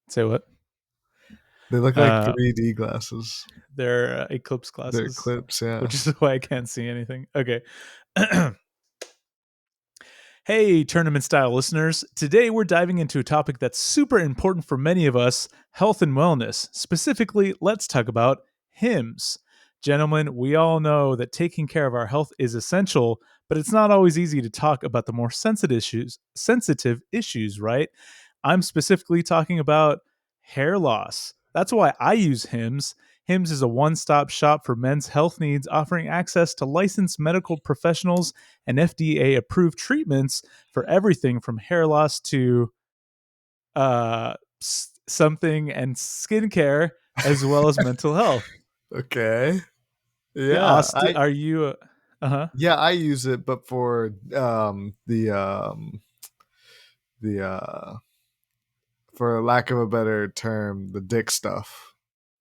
Say what? They look like Uh, 3D glasses. they're eclipse They're glasses, clips, yeah. which is why I can't see anything. Okay. Hey, tournament style listeners. Today we're diving into a topic that's super important for many of us, health and wellness. Specifically, let's talk about hymns. Gentlemen, we all know that taking care of our health is essential, but it's not always easy to talk about the more sensitive issues, right? I'm specifically talking about hair loss. That's why I use Hims. Hims is a one stop shop for men's health needs, offering access to licensed medical professionals and FDA approved treatments for everything from hair loss to something and skincare, as well as mental health. Okay. Yeah, Yeah, Austin, are you? Uh yeah, I use it, but for the for lack of a better term, the dick stuff.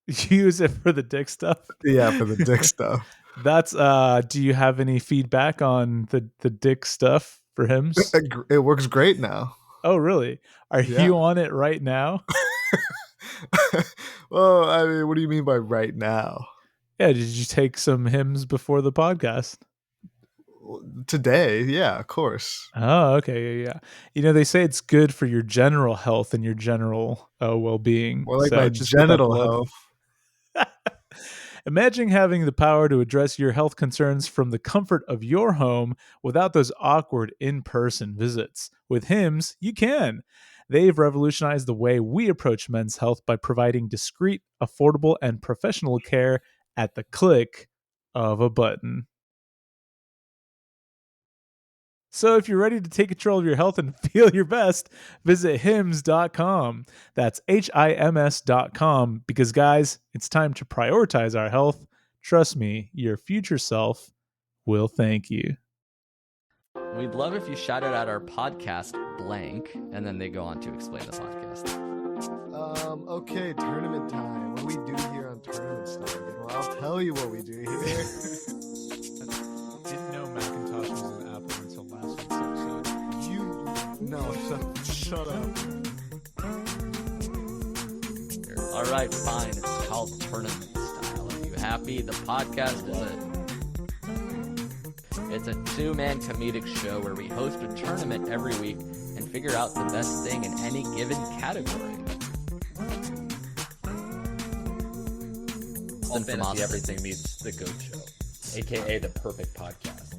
You use it for the dick stuff. Yeah, for the dick stuff. That's do you have any feedback on the dick stuff for Hims? It works great now. Oh, really? Are Yeah. you on it right now? Well, I mean, what do you mean by right now? Yeah, did you take some Hims before the podcast? Today, yeah, of course. Oh, okay, yeah. They say it's good for your general health and your general well-being. More like So my just get that genital blood. health. Imagine having the power to address your health concerns from the comfort of your home without those awkward in-person visits. With Hims, you can. They've revolutionized the way we approach men's health by providing discreet, affordable, and professional care at the click of a button. So if you're ready to take control of your health and feel your best, visit hims.com. That's HIMS.com because, guys, it's time to prioritize our health. Trust me, your future self will thank you. We'd love if you shouted out our podcast blank, and then they go on to explain the podcast. Okay, tournament time. What do we do here on tournament style? Well, I'll tell you what we do here. Didn't know Macintosh was an Apple until last week's episode. Shut up. All right, fine. It's called tournament style. Are you happy? The podcast it's a two-man comedic show where we host a tournament every week and figure out the best thing in any given category. All Fantasy Everything meets The Goat Show, aka the perfect podcast.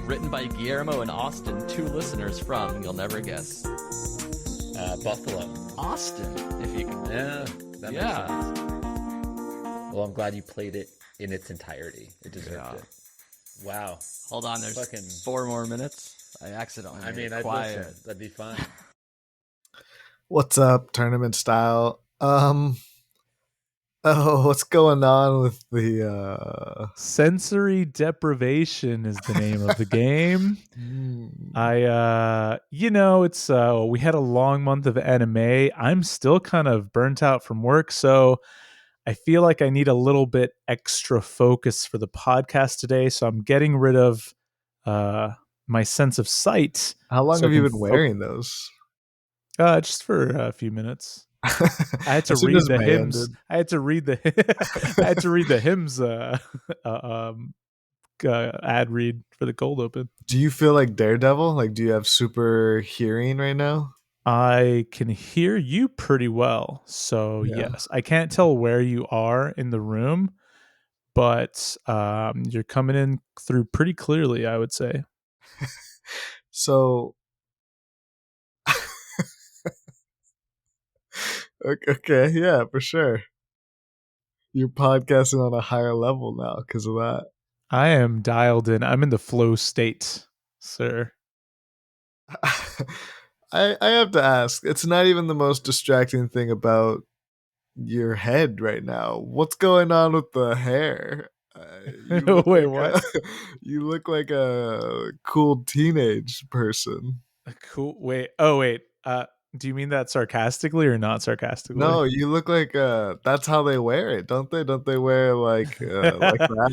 Written by Guillermo and Austin, two listeners from, you'll never guess, Buffalo. Austin, if you can. Yeah, that makes sense. Well, I'm glad you played it in its entirety. It deserved it. Wow. Hold on, there's Fucking 4 more minutes. I accidentally I mean, made it I'd quiet. listen. That'd be fun. What's up, tournament style? What's going on with the Sensory deprivation is the name of the game. It's we had a long month of anime. I'm still kind of burnt out from work, so I feel like I need a little bit extra focus for the podcast today. So I'm getting rid of my sense of sight. How long so have I you can been wearing those? Just for a few minutes. I had to As soon read as the May hymns. ended. I had to read the I had to read the hymns ad read for the cold open. Do you feel like Daredevil? Like, do you have super hearing right now? I can hear you pretty well. So Yeah. yes, I can't tell where you are in the room, but you're coming in through pretty clearly, I would say. So, okay, yeah, for sure. You're podcasting on a higher level now because of that. I am dialed in. I'm in the flow state, sir. I have to ask. It's not even the most distracting thing about your head right now. What's going on with the hair? Wait, what? You look like a cool teenage person. Cool. Wait. Oh, wait. Do you mean that sarcastically or not sarcastically? No, you look like that's how they wear it, don't they? Don't they wear like that?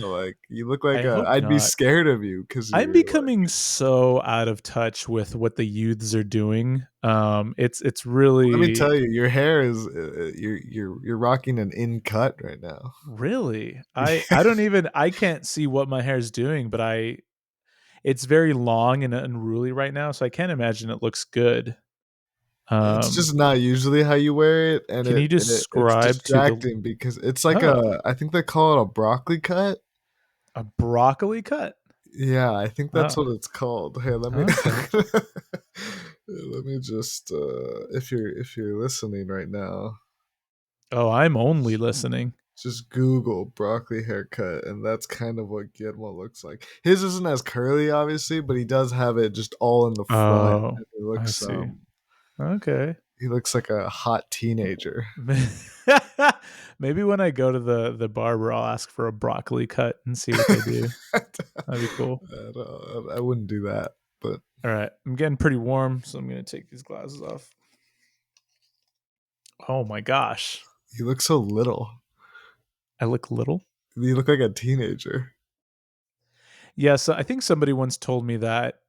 Like you look like I hope I'd be not. scared of you because I'm you're like, becoming so out of touch with what the youths are doing. It's let me really, tell you, your hair is you're rocking an in cut right now. really. I don't even, I can't see what my hair's doing, but it's very long and unruly right now, so I can't imagine it looks good. It's Um, just not usually how you wear it, and can you it's describe to the distracting because it's like oh, I think they call it a broccoli cut. a broccoli cut? Yeah, I think that's Oh, what it's called. Here, let me okay. let me just if you're listening right now, Oh, I'm only listening. just Google broccoli haircut, and that's kind of what Guillermo looks like. His isn't as curly, obviously, but he does have it just all in the front. Oh, And I see. Okay. he looks like a hot teenager. Maybe when I go to the barber, I'll ask for a broccoli cut and see what they do. That'd be cool. I wouldn't do that, but All right, I'm getting pretty warm, so I'm gonna take these glasses off. Oh my gosh, you look so little. I look little. You look like a teenager. Yeah, so I think somebody once told me that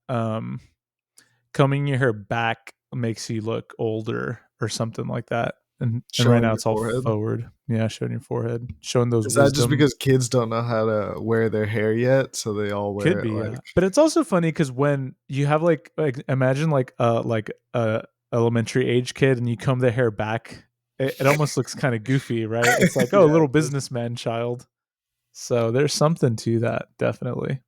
combing your hair back makes you look older or something like that. And right Showing now your it's all forehead. forward. Yeah, showing your forehead, showing those Is that just wisdom. because kids don't know how to wear their hair yet, so they all wear Could it be, like yeah. But it's also funny because when you have like imagine like a elementary age kid and you comb their hair back, it almost looks kind of goofy, right? It's like, oh, Yeah, little it does. businessman child. So there's something to that, definitely.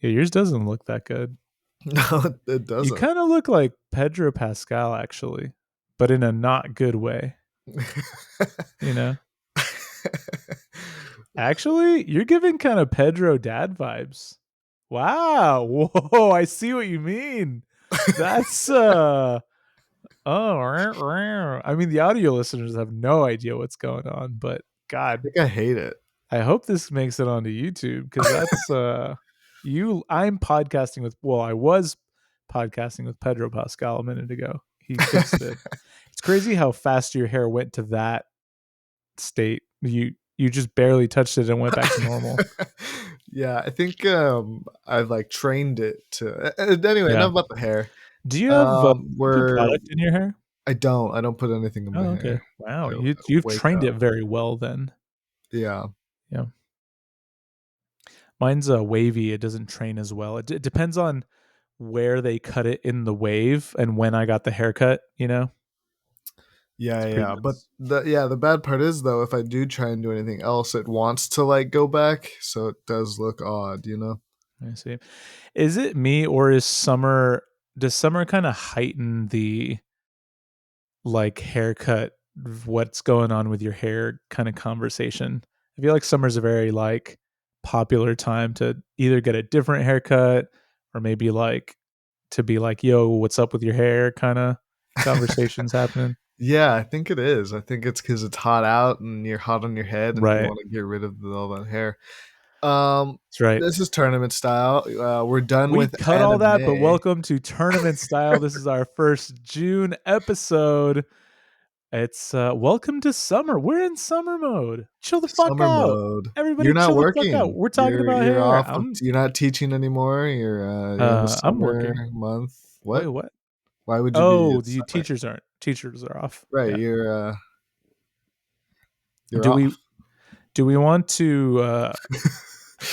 Yeah, yours doesn't look that good. No, it You doesn't. kind of look like Pedro Pascal, actually, but in a not good way. You know, actually, you're giving kind of Pedro dad vibes. Wow, whoa, I see what you mean. That's oh, I mean, the audio listeners have no idea what's going on, but I God, think I hate it. I hope this makes it onto YouTube because that's I'm podcasting with, well, I was podcasting with Pedro Pascal a minute ago. He fixed it. It's crazy how fast your hair went to that state. You just barely touched it and went back to normal. Yeah, I think I like trained it to. Anyway, Yeah. enough about the hair. Do you have good We're product in your hair? I don't put anything in my Oh, okay. hair. Wow. I You've wake trained up. it very well then. Yeah. Yeah. Mine's wavy. It doesn't train as well. It depends on where they cut it in the wave and when I got the haircut, you know? Yeah, It's pretty yeah. But nuts. the bad part is though, if I do try and do anything else, it wants to like go back, so it does look odd, you know? I see. Is it me or does summer kind of heighten the like haircut, what's going on with your hair kind of conversation? I feel like summer's a very like popular time to either get a different haircut or maybe like to be like, yo, what's up with your hair kind of conversations happening. Yeah, I think it is. I think it's because it's hot out and you're hot on your head and you Right. want to get rid of all that hair. That's right. This is tournament style. We're done We with cut all that, but anime. welcome to Tournament Style. This is our first June episode. It's welcome to summer. We're in summer mode. Chill the fuck Summer out. mode. Everybody You're not chill the fuck out. working. We're talking about You're hair. off. You're not teaching anymore. You're in the I'm summer working. month. Wait, What? what? Why would you be Oh, in the summer? teachers are off. Right. Yeah. You're Do off. we want to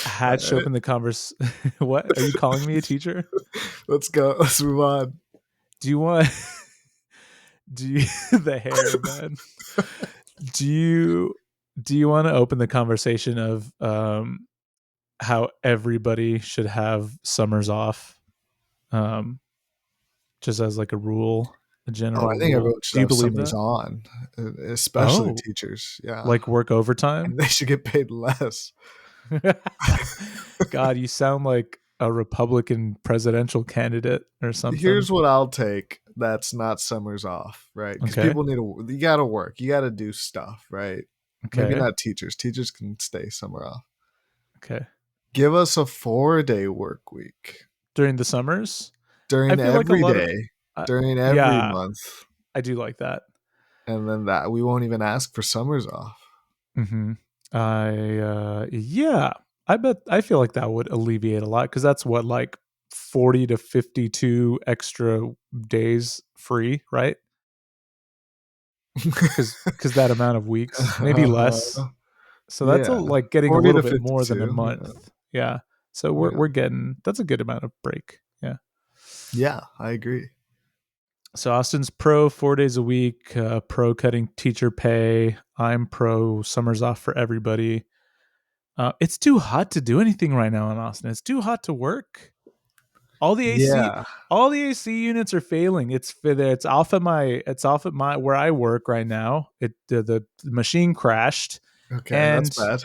hatch Alright, open the converse? What? Are you calling me a teacher? let's go. Let's move on. Do you want the hair, man? Do you want to open the conversation of how everybody should have summers off, just as like a rule, a Oh, general I think rule? everyone should Do you have believe summers that? on, especially Oh, teachers. Yeah, like work overtime? and they should get paid less. God, you sound like a Republican presidential candidate or something. Here's what I'll take. That's not summers off, right? Because Okay. people need to. You got to work. You got to do stuff, right? Maybe Okay. not teachers. Teachers can stay somewhere off. Okay. Give us a 4-day work week During the summers, I during feel like a every lot of day. during every yeah. month. I do like that. And then that we won't even ask for summers off. Mm-hmm. Yeah, I feel like that would alleviate a lot, because that's what, like 40 to 52 extra days free, right? Because that amount of weeks, maybe less. So that's Yeah. like getting a 40 little to bit more than a 52, month. Yeah. So Yeah. we're getting, that's a good amount of break. Yeah. Yeah, I agree. So Austin's pro 4 days a week, pro cutting teacher pay. I'm pro summers off for everybody. It's too hot to do anything right now in Austin. It's too hot to work. All the Yeah. AC units are failing. It's off at my where I work right now. The machine crashed. Okay, And that's bad.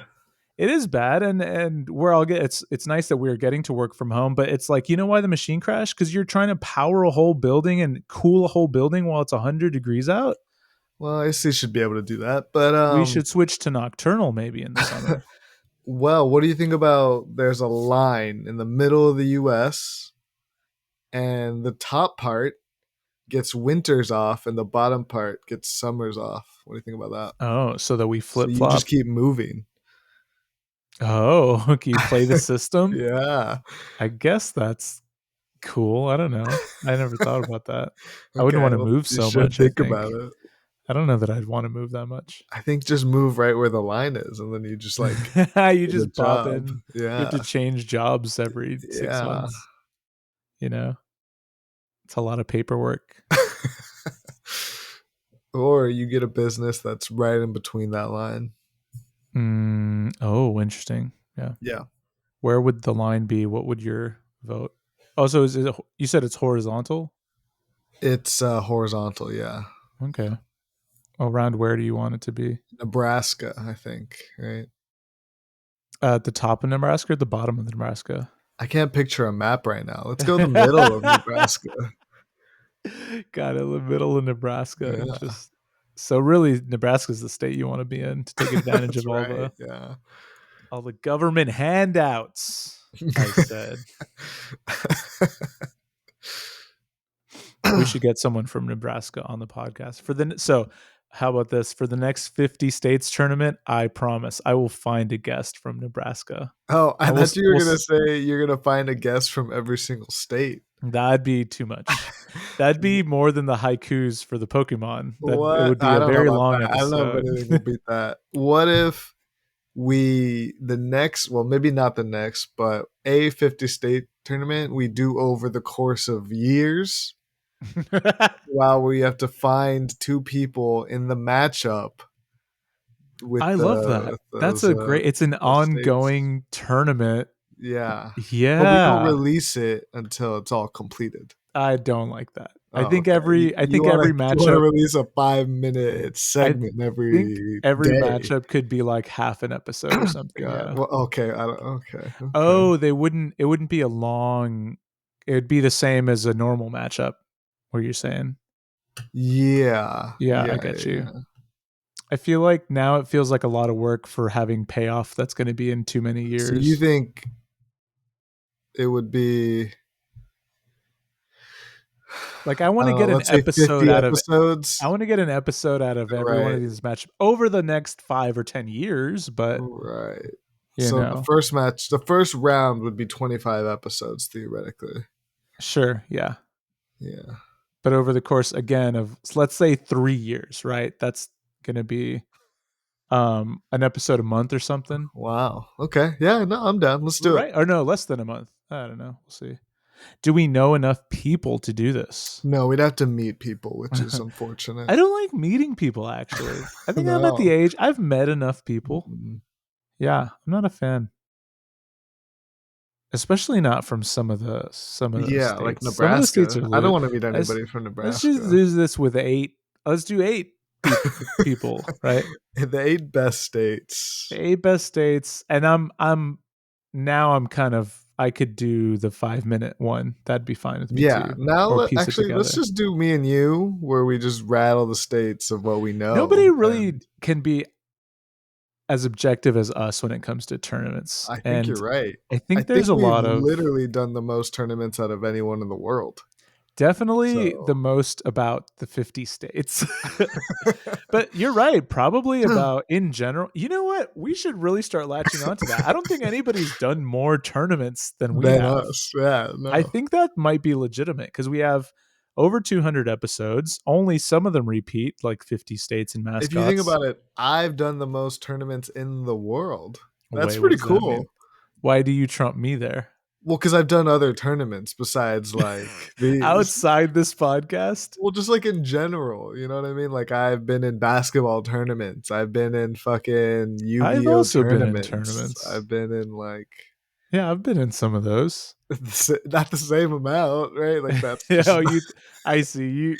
it is bad, and where I'll get it's nice that we're getting to work from home, but it's like, you know why the machine crashed? Because you're trying to power a whole building and cool a whole building while it's 100 degrees out. Well, AC should be able to do that, but We should switch to nocturnal maybe in the summer. Well, what do you think about there's a line in the middle of the US and the top part gets winters off and the bottom part gets summers off? What do you think about that? Oh, so that we So flip you flop. just keep moving. Oh, can you play the system? Yeah. I guess that's cool. I don't know. I never thought about that. I Okay, wouldn't want to well, move you so should much. I think think. about it. I don't know that I'd want to move that much. I think just move right where the line is, and then you just like You get just a pop job. in. Yeah. You have to change jobs every 6 Yeah. months. You know, it's a lot of paperwork. Or you get a business that's right in between that line. Oh, interesting. Yeah. Yeah. Where would the line be? What would your vote? Oh, so you said it's horizontal? It's horizontal, yeah. Okay. Around where do you want it to be? Nebraska, I think, right? At the top of Nebraska or the bottom of Nebraska? I can't picture a map right now. Let's go to the middle of Nebraska. Got it in the middle of Nebraska. Yeah. Just so really, Nebraska's the state you want to be in to take advantage of That's right, yeah. all the government handouts. I said we should get someone from Nebraska on the podcast so. How about this? For the next 50 states tournament, I promise I will find a guest from Nebraska. Oh, I thought you were going to say you're going to find a guest from every single state. That'd be too much. That'd be more than the haikus for the Pokemon. What? It would be a very long that. episode. I don't know if anything will beat that. What if maybe not the next, but a 50 state tournament we do over the course of years? While we have to find two people in the matchup. I love that. That's a great. It's an ongoing tournament. Yeah. Yeah. But we don't release it until it's all completed. I don't like that. I think okay. every matchup. You want to release a 5-minute segment every matchup could be like half an episode or something. Yeah. Well, okay. Okay. Oh, it wouldn't be a long. It would be the same as a normal matchup. What you're saying? Yeah, I get you. I feel like now it feels like a lot of work for having payoff that's going to be in too many years. So you think it would be like I want to get an episode out of episodes. I want to get an episode out of every one of these matches over the next 5 or 10 years, but right. So the first round would be 25 episodes theoretically. Sure, yeah. Yeah. But over the course again of let's say 3 years, right? That's going to be an episode a month or something. Wow. Okay. Yeah, no, I'm down. Let's do it. Or no, less than a month. I don't know. We'll see. Do we know enough people to do this? No, we'd have to meet people, which is unfortunate. I don't like meeting people, actually. I think I'm at the age I've met enough people. Mm-hmm. Yeah, I'm not a fan. Especially not from some of the states. Like Nebraska. I don't want to meet anybody from Let's Nebraska. just do this with 8. Let's do 8 people, right? The 8 best states. The 8 best states, and I'm kind of I could do the 5-minute one. That'd be fine with me too. Now let's just do me and you, where we just rattle the states of what we know. Nobody really can be as objective as us when it comes to tournaments. I think you're right. I think there's a lot of literally done the most tournaments out of anyone in the world. Definitely So- the most about the 50 states. But you're right. Probably about in general. You know what? We should really start latching onto that. I don't think anybody's done more tournaments than we Than have. us. Yeah, no. I think that might be legitimate because we have over 200 episodes. Only some of them repeat, like 50 states and mascots. If you think about it, I've done the most tournaments in the world. That's Wait, what pretty does that cool. mean? Why do you trump me there? Well, because I've done other tournaments besides like these. Outside this podcast? Well, just like in general, you know what I mean? Like I've been in basketball tournaments. I've been in fucking I've Yu-Gi-Oh also been in tournaments. tournaments. I've been in like Yeah, I've been in some of those. not the same amount, right? Like that's Yeah, just, I see.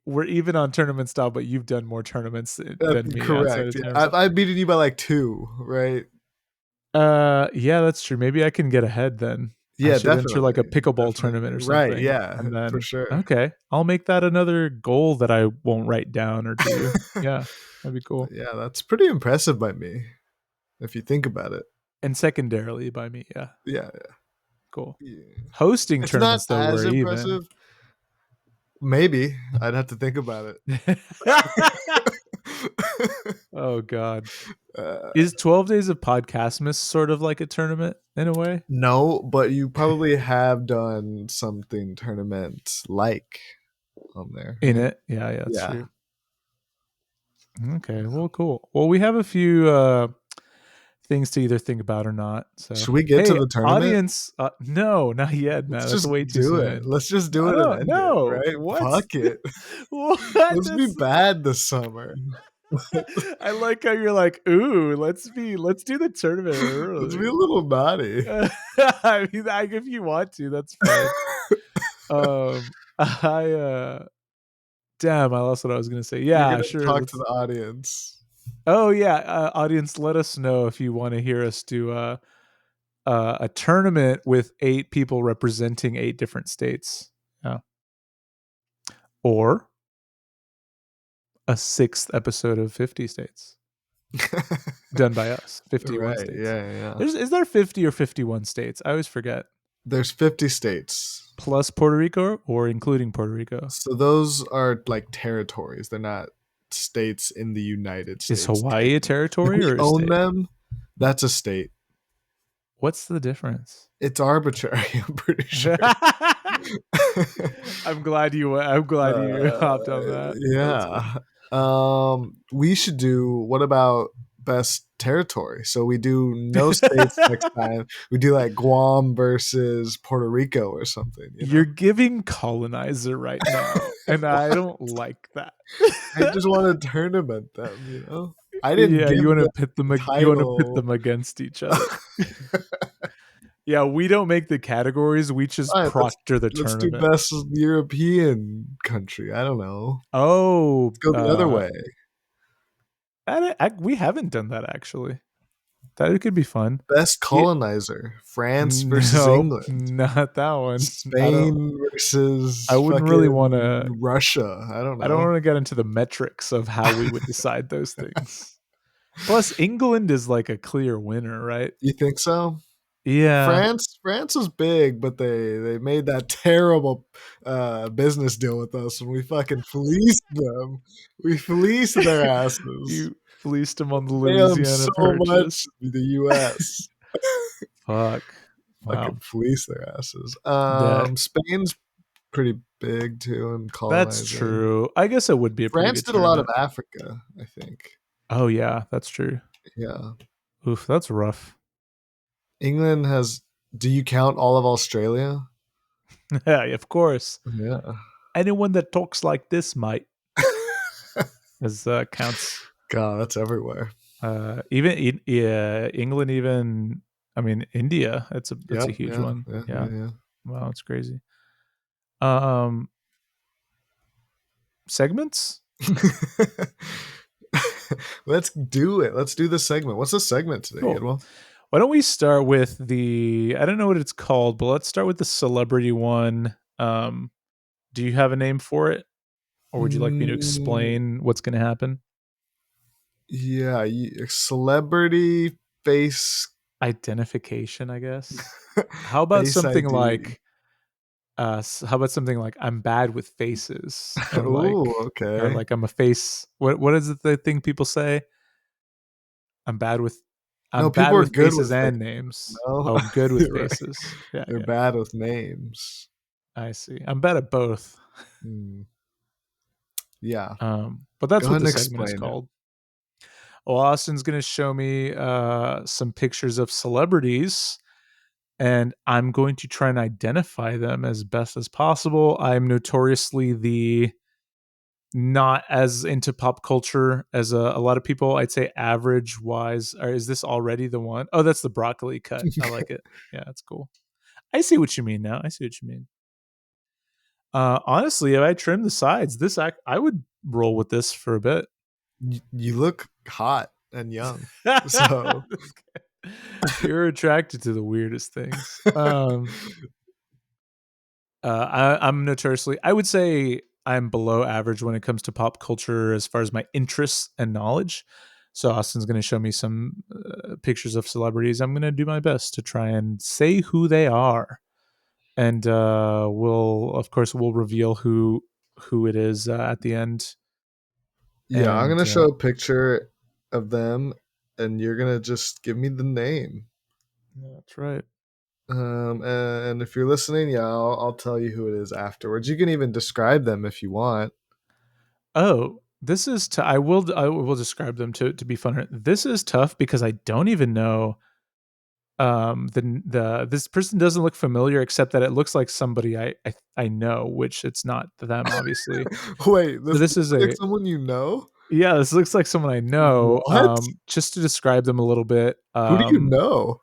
We're even on tournament style, but you've done more tournaments than that's me. outside correct. of Yeah. tournament style. I've beaten you by like 2, right? Yeah, that's true. Maybe I can get ahead then. Yeah, I should enter like a definitely, pickleball tournament or something. Right, yeah, And then for sure. okay, I'll make that another goal that I won't write down or do. Yeah, that'd be cool. Yeah, that's pretty impressive by me, if you think about it. And secondarily by me, yeah, Yeah, cool. yeah. Hosting It's not tournaments though, as we're impressive. Maybe I'd have to think about even. it. Oh God, Uh, is 12 Days of Podcastmas sort of like a tournament in a way? no, but you probably have done something tournament like on there. In it, yeah, that's Yeah. true. Okay, well, cool. Well, we have a few things to either think about or not. So Should we get to hey, the tournament? Audience, no, not yet. No, Let's that's just way too do soon. it. Let's just do it No, and end no, it, right? what? Fuck it. What? Let's be That's- bad this summer. I like how you're like, ooh, let's do the tournament Let's be a early. little naughty. I mean, if you want to, that's fine. Damn, I lost what I was gonna say. You're Yeah, gonna sure. talk to the audience. Oh yeah, audience, let us know if you want to hear us do a tournament with 8 people representing 8 different states. Yeah. Or a 6th episode of 50 states done by us. 51 Right, states. yeah. Is there 50 or 51 states? I always forget. There's 50 states. Plus Puerto Rico or including Puerto Rico? So those are like territories. They're not states in the United States. Is Hawaii a territory If or we a own state? them, that's a state. What's the difference? It's arbitrary, I'm pretty sure. I'm glad you hopped on that. Yeah. We should do, what about best territory? So we do no states next time. We do like Guam versus Puerto Rico or something. You know? You're giving colonizer right now, and I don't like that. I just want to tournament them, you know? I didn't Yeah, give you want to them pit them. You want to title. pit them against each other. Yeah, we don't make the categories. We just All right, proctor the Let's do tournament. best European country. I don't know. Oh, Let's go the other way. We haven't done that actually. That could be fun. Best colonizer. France versus Nope, England. not that one. Spain versus I wouldn't really fucking wanna- Russia. I don't know. I don't want to get into the metrics of how we would decide those things. Plus, England is like a clear winner, right? You think so? Yeah. France was big, but they made that terrible business deal with us when we fucking fleeced them. We fleeced their asses. You fleeced them on the Pay them Louisiana so Purchase. much, the U.S. Fuck. Wow. Fucking fleece their asses. Yeah. Spain's pretty big too, and That's true. I guess it would be a pretty France good did a lot of tournament. Africa, I think. Oh yeah, that's true. Yeah. Oof, that's rough. England has. Do you count all of Australia? Yeah, of course. Yeah. Anyone that talks like this might as counts. God, that's everywhere. Even England, even I mean India. That's a Yep, huge one. Yeah. Wow, it's crazy. Segments? Let's do it. Let's do the segment. What's the segment today, Cool. Edwell? Why don't we start with I don't know what it's called, but let's start with the celebrity one. Do you have a name for it? Or would you like me to explain what's going to happen? Yeah, celebrity face Identification, I guess. How about Face something ID. like How about something like I'm bad with faces, Ooh, okay. or like I'm a face. What is it the thing people say? I'm bad with No, I'm people bad are with good faces with faces. and names. No, Oh, I'm good with you're right. faces. Yeah, They're yeah. bad with names. I see. I'm bad at both. Hmm. Yeah. But that's Go what ahead the and segment is explain it. called. Well, Austin's going to show me some pictures of celebrities, and I'm going to try and identify them as best as possible. I'm notoriously the not as into pop culture as a lot of people. I'd say average wise. Or is this already the one? Oh, that's the broccoli cut. I like it. Yeah, that's cool. I see what you mean now. I see what you mean. Honestly, if I trim the sides, I would roll with this for a bit. You look hot and young. So You're attracted to the weirdest things. I'm notoriously, I would say I'm below average when it comes to pop culture as far as my interests and knowledge. So Austin's going to show me some pictures of celebrities. I'm going to do my best to try and say who they are, and we'll reveal who it is at the end. yeah, I'm And gonna show a picture of them, and you're gonna just give me the name. that's right. And if you're listening, yeah, I'll tell you who it is afterwards. You can even describe them if you want. Oh, this is I will describe them to be funner. This is tough because I don't even know the this person doesn't look familiar except that it looks like somebody I know, which it's not them obviously. Wait, So this this looks is like a someone you know? yeah, this looks like someone I know. What? Just to describe them a little bit, Who do you know?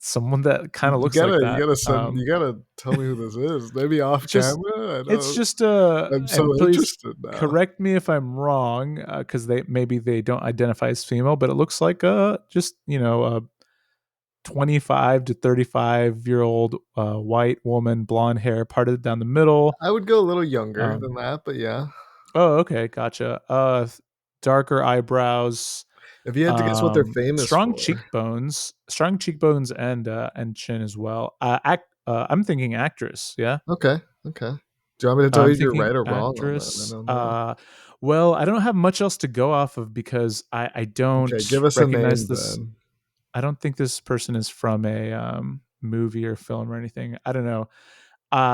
someone that kind You, of you looks like gotta you that. gotta send you gotta tell me who this is. Maybe off Just camera. I it's know just I'm and so please interested now. correct me if I'm wrong because they don't identify as female, but it looks like just a 25 to 35-year-old white woman, blonde hair parted down the middle. I would go a little younger than Um, that, but yeah. oh, okay, gotcha. Darker eyebrows, If you had to guess what they're famous for. strong cheekbones, and chin as well. I'm thinking actress. Yeah, Okay, okay. Do you want me to tell I'm you if you're thinking right or wrong on that? I actress. don't know. Well, I don't have much else to go off of because I don't Okay, give us a recognize name this. then. I don't think this person is from a movie or film or anything. I don't know.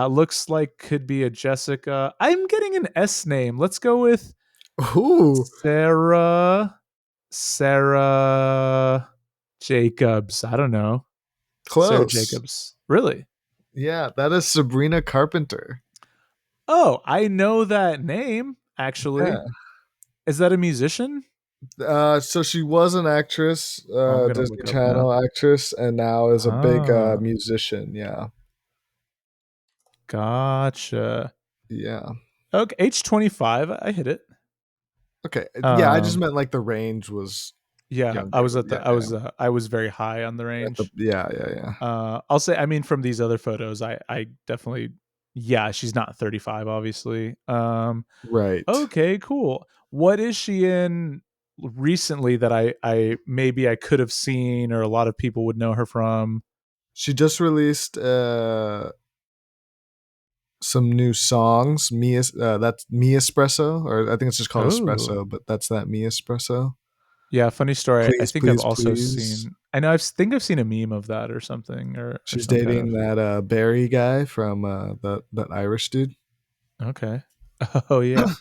Looks like could be a Jessica. I'm getting an S name. Let's go with Ooh, Sarah Jacobs. I don't know. Sarah close. Jacobs. Really? Yeah, that is Sabrina Carpenter. Oh, I know that name actually. Yeah. Is that a musician? So she was an actress, Oh, I'm gonna Disney look it up now. Channel actress, and now is a big Ah, musician. Yeah, gotcha. yeah. Okay, age 25. I hit it. Okay, yeah. I just Um, meant like the range was yeah, younger. Yeah, yeah. I was very high on the range. Yeah, yeah, yeah. I'll say, I mean, from these other photos, I definitely, yeah, she's not 35, obviously. Right. Okay, cool. What is she in recently that I maybe I could have seen or a lot of people would know her from? She just released some new songs. That's Mi Espresso, or I think it's just called Oh, Espresso, but that's that Mi Espresso. yeah, funny story. I Please, think I've please, also please. seen, I know, think I've seen a meme of that or something or She's some kind dating of, that Barry guy from that Irish dude. okay. Oh, yeah,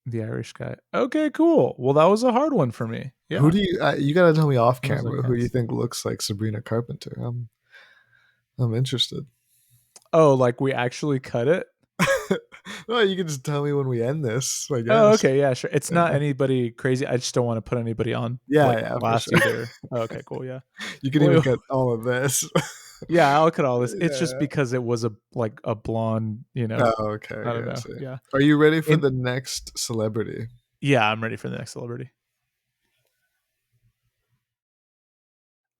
the Irish guy. Okay, cool. Well, that was a hard one for me. Who Yeah. do you gotta tell me off I was like, camera who you yes. think looks like Sabrina Carpenter? I'm interested. Oh, like we actually cut it? Well, you can just tell me when we end this, I Oh, guess. okay, yeah, sure. It's Yeah, not anybody crazy. I just don't want to put anybody on yeah, like yeah, for blast sure. either. Oh, okay, cool, yeah. You can even Well, cut all of this. yeah, I'll cut all this. It's just Yeah. because it was a blonde, Oh, okay, I don't okay, I know. see. Yeah. Are you ready for In the next celebrity? Yeah, I'm ready for the next celebrity.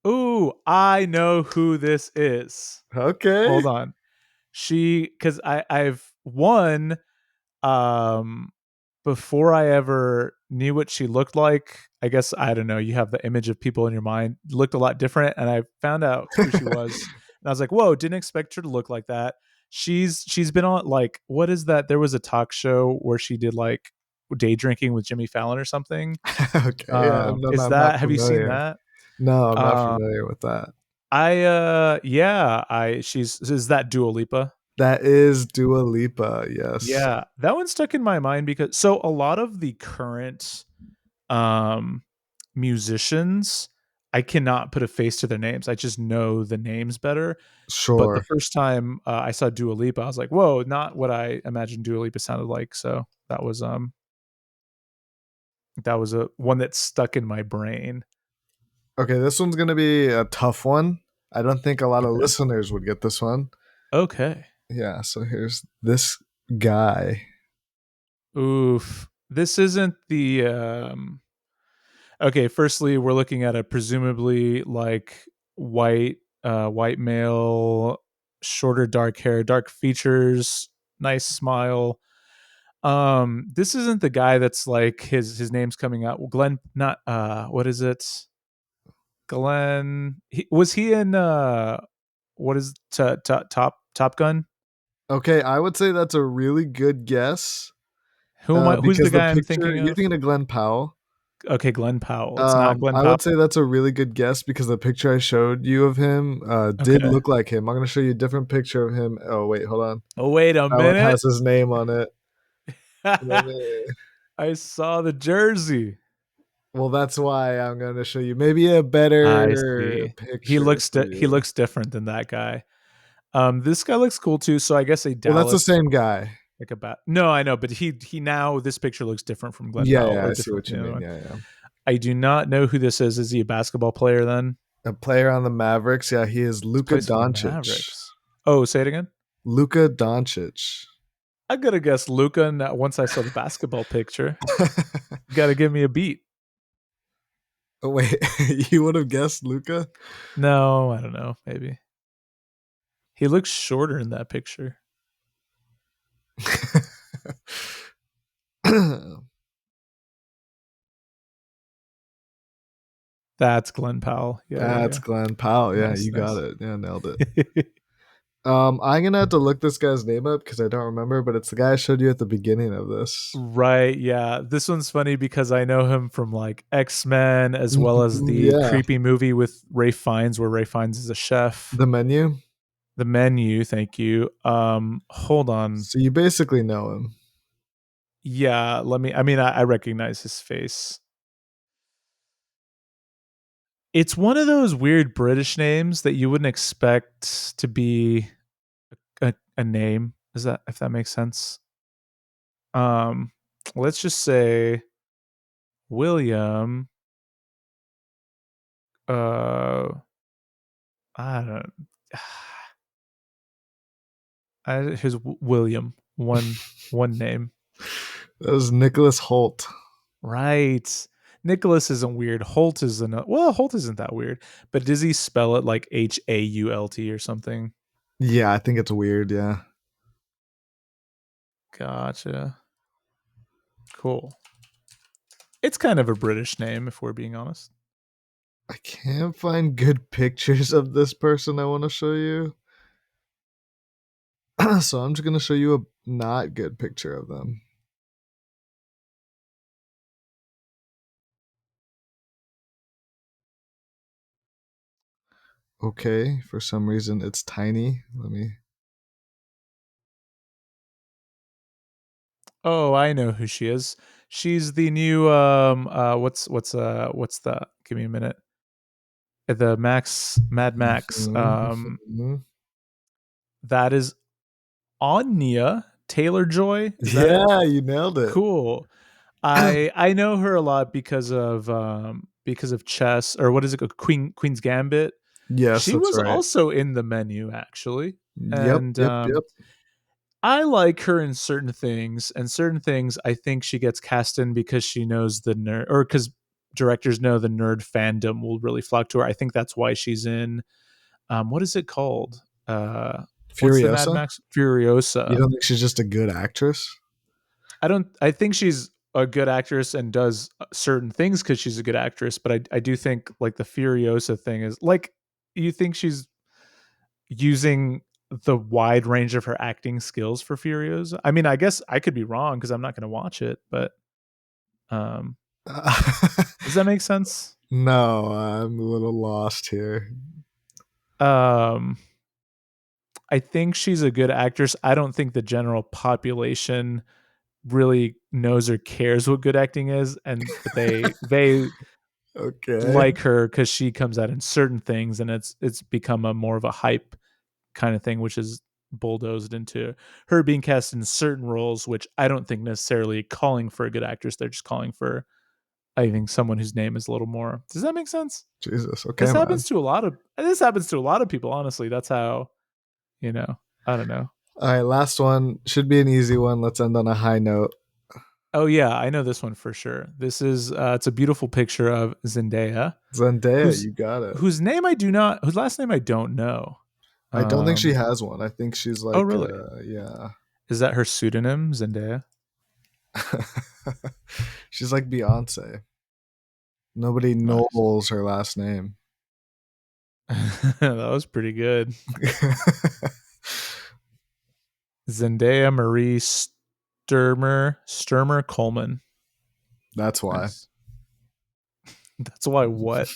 Ooh, I know who this is. Okay. Hold on. Cuz I've won um before I ever knew what she looked like. I guess I don't know, you have the image of people in your mind looked a lot different and I found out who she was I was like, whoa, didn't expect her to look like that. She's been on, like, what is that? There was a talk show where she did like day drinking with Jimmy Fallon or something. Okay, yeah, no, Is I'm not that, have you seen familiar. that? No, I'm not Um, familiar with that. is that Dua Lipa? That is Dua Lipa, yes. Yeah, that one stuck in my mind because so a lot of the current um musicians, I cannot put a face to their names. I just know the names better. But the Sure. first time I saw Dua Lipa, I was like, "Whoa, not what I imagined Dua Lipa sounded like." So that was a one that stuck in my brain. Okay, this one's gonna be a tough one. I don't think a lot of Okay. listeners would get this one. Okay. Yeah, so here's this guy. Oof. This isn't the okay, firstly, we're looking at a presumably like white male, shorter dark hair, dark features, nice smile. This isn't the guy that's like his name's coming out. Glenn, not what is it? Glenn, was he in what is Top Gun? Okay, I would say that's a really good guess. Who's the Because the guy I'm picture thinking you're of? thinking of Glenn Powell. Okay, Glenn Powell. It's not Glenn I Powell. would say that's a really good guess because the picture I showed you of him did Okay. look like him. I'm gonna show you a different picture of him. Oh wait, hold on. Oh, wait a That one minute. has his name on it. I saw the jersey. Well, that's why I'm gonna show you maybe a I better see. picture for He you. looks different than that guy. This guy looks cool too. So I guess a Well, that's the Dallas, same guy. like a bat. No, I know, but he now this picture looks different from Glenn Yeah, Powell yeah, or I see different what from you the other mean. one. Yeah, yeah. I do not know who this is. Is he a basketball player then? A player on the Mavericks. Yeah, he is He Luka plays for the Doncic. Mavericks. Oh, say it again. Luka Doncic. I gotta guess Luca. Once I saw the basketball picture, you gotta give me a beat. Oh, wait, you would have guessed Luka? No, I don't know. Maybe he looks shorter in that picture. That's Glenn Powell. That's Yeah. Glenn Powell. Yeah, Nice, you got nice. it. Yeah, nailed it. I'm gonna have to look this guy's name up because I don't remember, but it's the guy I showed you at the beginning of this. Right, yeah. This one's funny because I know him from like X-Men as well as Mhm, the yeah, creepy movie with Ray Fiennes where Ray Fiennes is a chef. the menu. The Menu, thank you. Hold on. So you basically know him. Yeah, I recognize his face. It's one of those weird British names that you wouldn't expect to be a name. Is that, if that makes sense? Um, let's just say William. Uh, I don't. His William one name. That was Nicholas Holt. Right. Nicholas isn't weird. Holt is another. Well, Holt isn't that weird. But does he spell it like Hault or something? Yeah, I think it's weird. Yeah. Gotcha. Cool. It's kind of a British name, if we're being honest. I can't find good pictures of this person I want to show you. So I'm just going to show you a not good picture of them. Okay, for some reason it's tiny. Let me. Oh, I know who she is. She's the new what's the, give me a minute. The Mad Max. Mhm. That is Anya Taylor-Joy. Is that it? Yeah, you nailed it. Cool. I know her a lot because of chess, or what is it called? Queen's Gambit. Yes, She that's was right. also in The Menu actually. Yep, And yep, yep. I like her in certain things, and certain things I think she gets cast in because she knows the nerd, or because directors know the nerd fandom will really flock to her. I think that's why she's in what is it called? What's the Mad Furiosa? Max You Furiosa? don't think she's just a good actress? I think she's a good actress and does certain things because she's a good actress, but I do think like the Furiosa thing is like, you think she's using the wide range of her acting skills for Furiosa. I mean, I guess I could be wrong because I'm not going to watch it, but does that make sense? No, I'm a little lost here. I think she's a good actress. I don't think the general population really knows or cares what good acting is, but they Okay. like her because she comes out in certain things, and it's become a more of a hype kind of thing, which is bulldozed into her being cast in certain roles, which I don't think necessarily calling for a good actress. They're just calling for, I think, someone whose name is a little more. Does that make sense? Jesus. Okay, This man. happens to a lot of people. Honestly, that's how, I don't know. All right, last one should be an easy one. Let's end on a high note. Oh yeah, I know this one for sure. This is it's a beautiful picture of Zendaya, Zendaya, you got it. whose last name I don't know. I don't think she has one. I think she's like, oh really? Yeah. Is that her pseudonym, Zendaya? She's like Beyonce. Nobody knows her last name. That was pretty good. Zendaya Marie Sturmer Coleman. That's why. Nice. That's why what?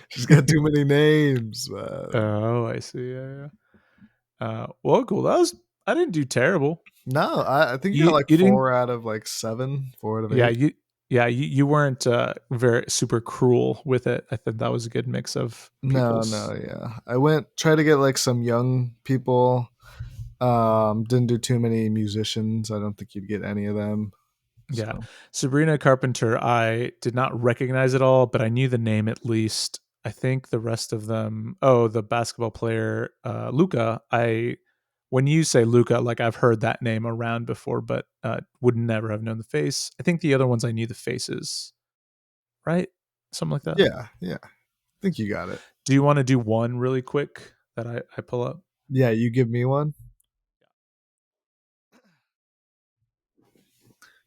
She's got too many names. Oh, I see. Yeah. Well, cool. I didn't do terrible. No, I think you got like 4 out of like 7, 4 out of 8. You weren't very super cruel with it. I think that was a good mix of people's. Yeah. I tried to get like some young people. Didn't do too many musicians. I don't think you'd get any of them. Yeah. So. Sabrina Carpenter, I did not recognize at all, but I knew the name at least. I think the rest of them, the basketball player, Luka, when you say Luka, like I've heard that name around before, but would never have known the face. I think the other ones I knew the faces, right? Something like that. Yeah. I think you got it. Do you want to do one really quick that I pull up? Yeah, you give me one.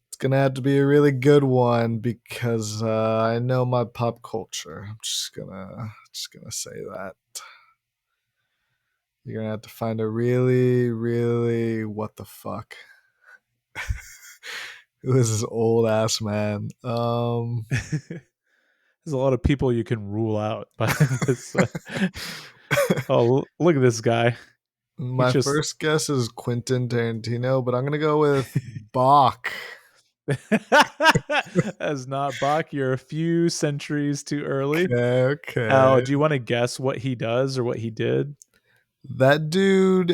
It's gonna have to be a really good one because I know my pop culture. I'm just gonna say that. You're gonna have to find a really, really what the fuck. Who is this old ass man? There's a lot of people you can rule out by this. Oh, look at this guy. My first guess is Quentin Tarantino, but I'm gonna go with Bach. As not Bach. You're a few centuries too early. Okay. Do you want to guess what he does or what he did? That dude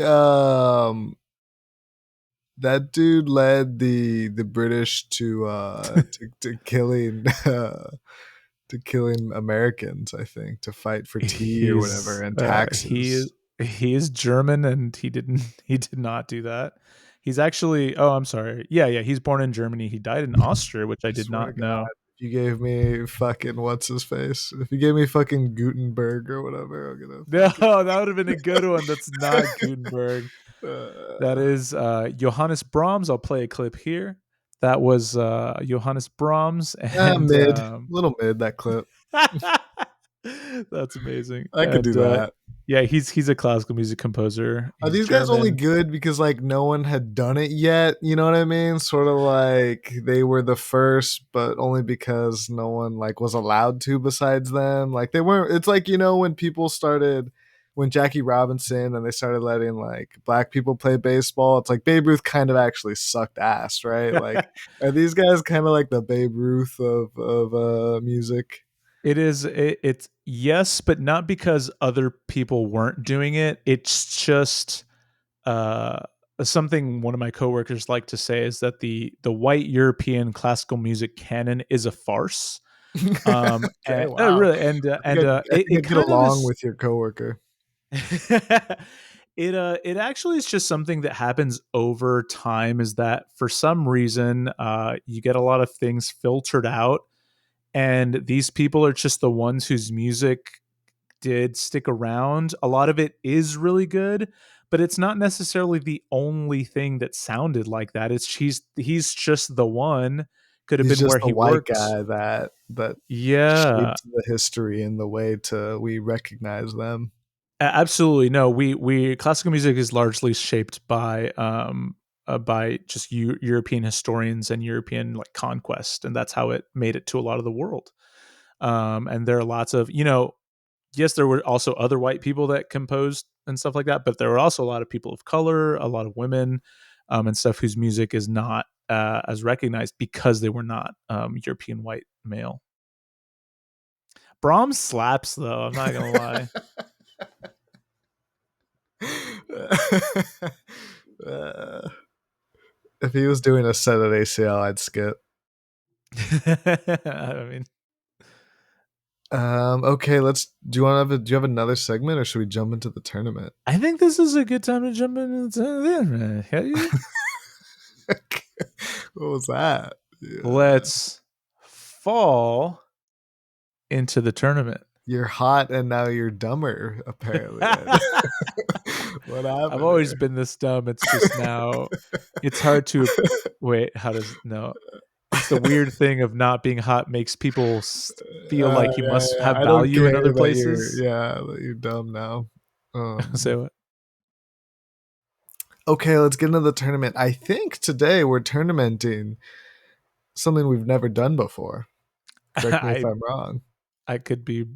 led the British to killing to killing Americans, I think, to fight for tea or whatever and taxes. He is German, and he did not do that. He's actually, I'm sorry. Yeah, he's born in Germany. He died in Austria, which I did not know. If you gave me fucking what's his face, if you gave me fucking Gutenberg or whatever, I'm gonna. No, that would have been a good one. That's not Gutenberg. That is Johannes Brahms. I'll play a clip here. That was Johannes Brahms. And, little mid that clip. That's amazing. I could do that. Yeah, he's a classical music composer. Are these guys only good because like no one had done it yet? You know what I mean? Sort of like they were the first, but only because no one like was allowed to besides them. Like they weren't. It's like, when people started, when Jackie Robinson and they started letting like black people play baseball. It's like Babe Ruth kind of actually sucked ass, right? Like are these guys kind of like the Babe Ruth of music? It's yes, but not because other people weren't doing it. It's just something one of my coworkers like to say is that the white European classical music canon is a farce. Okay, wow. Really, and it get along with your coworker. It actually is just something that happens over time. Is that for some reason you get a lot of things filtered out. And these people are just the ones whose music did stick around. A lot of it is really good, but it's not necessarily the only thing that sounded like that. He's just the one. Could have been where he worked. Guy that shaped the history in the way we recognize them. Absolutely. No, we classical music is largely shaped by just European historians and European like conquest, and that's how it made it to a lot of the world. And there are lots of, yes, there were also other white people that composed and stuff like that, but there were also a lot of people of color, a lot of women, and stuff whose music is not as recognized because they were not European white male. Brahms slaps, though. I'm not gonna lie. If he was doing a set at ACL, I'd skip. I mean, Okay, do you have another segment, or should we jump into the tournament? I think this is a good time to jump into the What was that? Yeah. Let's fall into the tournament. You're hot and now you're dumber, apparently. What happened? I've always here? been this dumb. It's just now it's hard to wait. How does no? It's the weird thing of not being hot makes people feel like you must have I don't value in care other that places. that you're dumb now. Say what? Okay, let's get into the tournament. I think today we're tournamenting something we've never done before. Correct me if I'm wrong. I could be.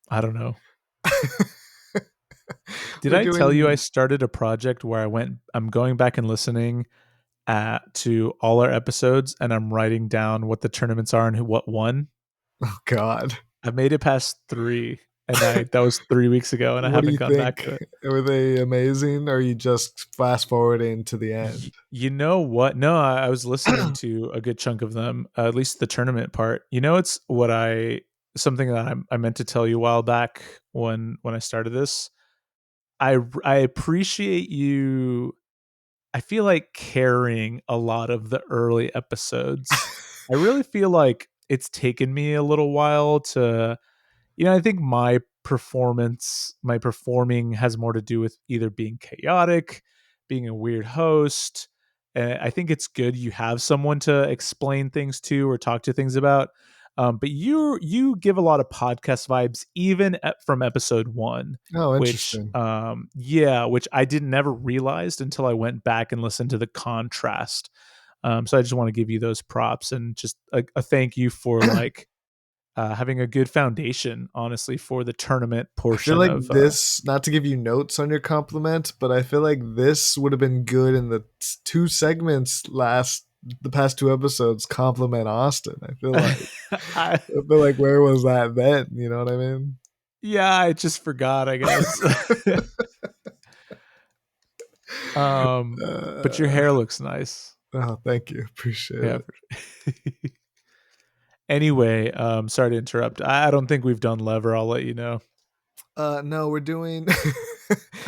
I don't know. Did We're I tell you I doing- started a project where I'm going back and listening to all our episodes, and I'm writing down what the tournaments are and what won? Oh God. I've made it past 3, and that was 3 weeks ago, and I What do haven't you gone back to think? it. Were they amazing, or are you just fast forwarding to the end? You know what? No, I was listening to a good chunk of them, at least the tournament part. It's something that I meant to tell you a while back when I started this. I appreciate you. I feel like carrying a lot of the early episodes. I really feel like it's taken me a little while to, I think my performing has more to do with either being chaotic, being a weird host. I think it's good you have someone to explain things to or talk to things about. But you give a lot of podcast vibes, even from episode 1, Oh, which interesting. which I didn't never realized until I went back and listened to the contrast. So I just want to give you those props and just a thank you for like having a good foundation, honestly, for the tournament I portion feel like of this, not to give you notes on your compliment, but I feel like this would have been good in the 2 segments the past 2 episodes compliment Austin. I feel like where was that then? You know what I mean? Yeah, I just forgot, I guess. But your hair looks nice. Oh, thank you. Appreciate it. Anyway, sorry to interrupt. I don't think we've done lever. I'll let you know. No, we're doing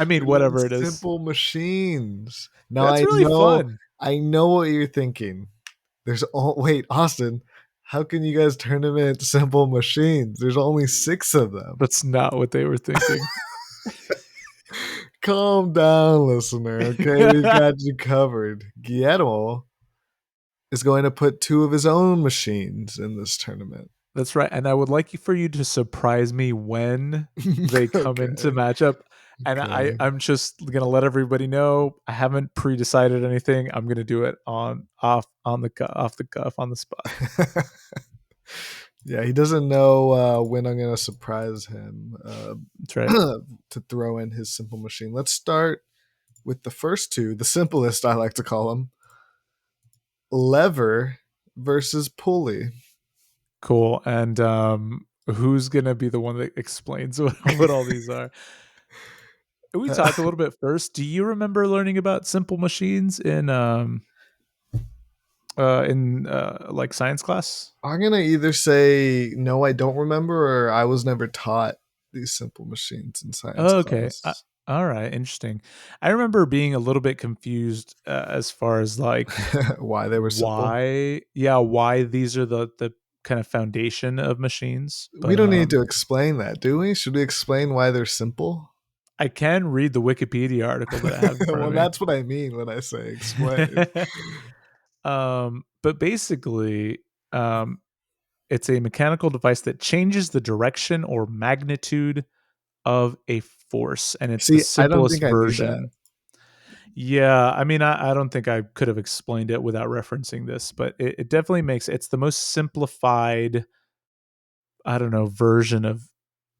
I mean, whatever it is. Simple machines. Now That's really fun. I know what you're thinking. Wait, Austin, how can you guys tournament simple machines? There's only 6 of them. That's not what they were thinking. Calm down, listener. Okay, we've got you covered. Guillermo is going to put 2 of his own machines in this tournament. That's right. And I would like for you to surprise me when they come into matchup. And Okay. I'm just gonna let everybody know I haven't pre-decided anything. I'm gonna do it off the cuff on the spot. Yeah, he doesn't know when I'm gonna surprise him That's right. to throw in his simple machine. Let's start with the first 2, the simplest I like to call them. Lever versus pulley. Cool. And who's gonna be the one that explains what all these are? We talk a little bit first. Do you remember learning about simple machines in like science class? I'm gonna either say no, I don't remember, or I was never taught these simple machines in science Okay. class. All right. Interesting. I remember being a little bit confused as far as like Why they were simple. why these are the kind of foundation of machines. We don't need to explain that, do we? Should we explain why they're simple? I can read the Wikipedia article that I have in front Well, of me. that's what I mean when I say explain. But basically, it's a mechanical device that changes the direction or magnitude of a force, and it's See, the I don't simplest think I knew that. version. Yeah, I mean, I don't think I could have explained it without referencing this, but it definitely makes it's the most simplified, I don't know, version of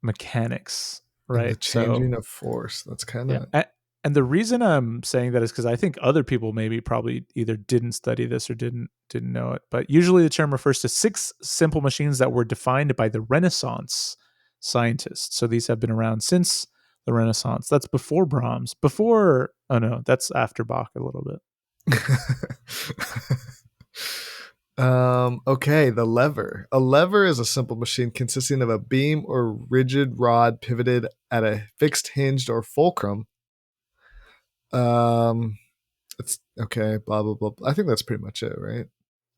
mechanics, And the right? changing of force. That's kind Yeah. of And the reason I'm saying that is because I think other people maybe probably either didn't study this or didn't know it. But usually the term refers to 6 simple machines that were defined by the Renaissance scientists. So these have been around since the Renaissance. That's before Brahms. Before, oh no, that's after Bach a little bit. Okay, the lever. A lever is a simple machine consisting of a beam or rigid rod pivoted at a fixed hinged or fulcrum. It's okay, blah blah blah. I think that's pretty much it, right?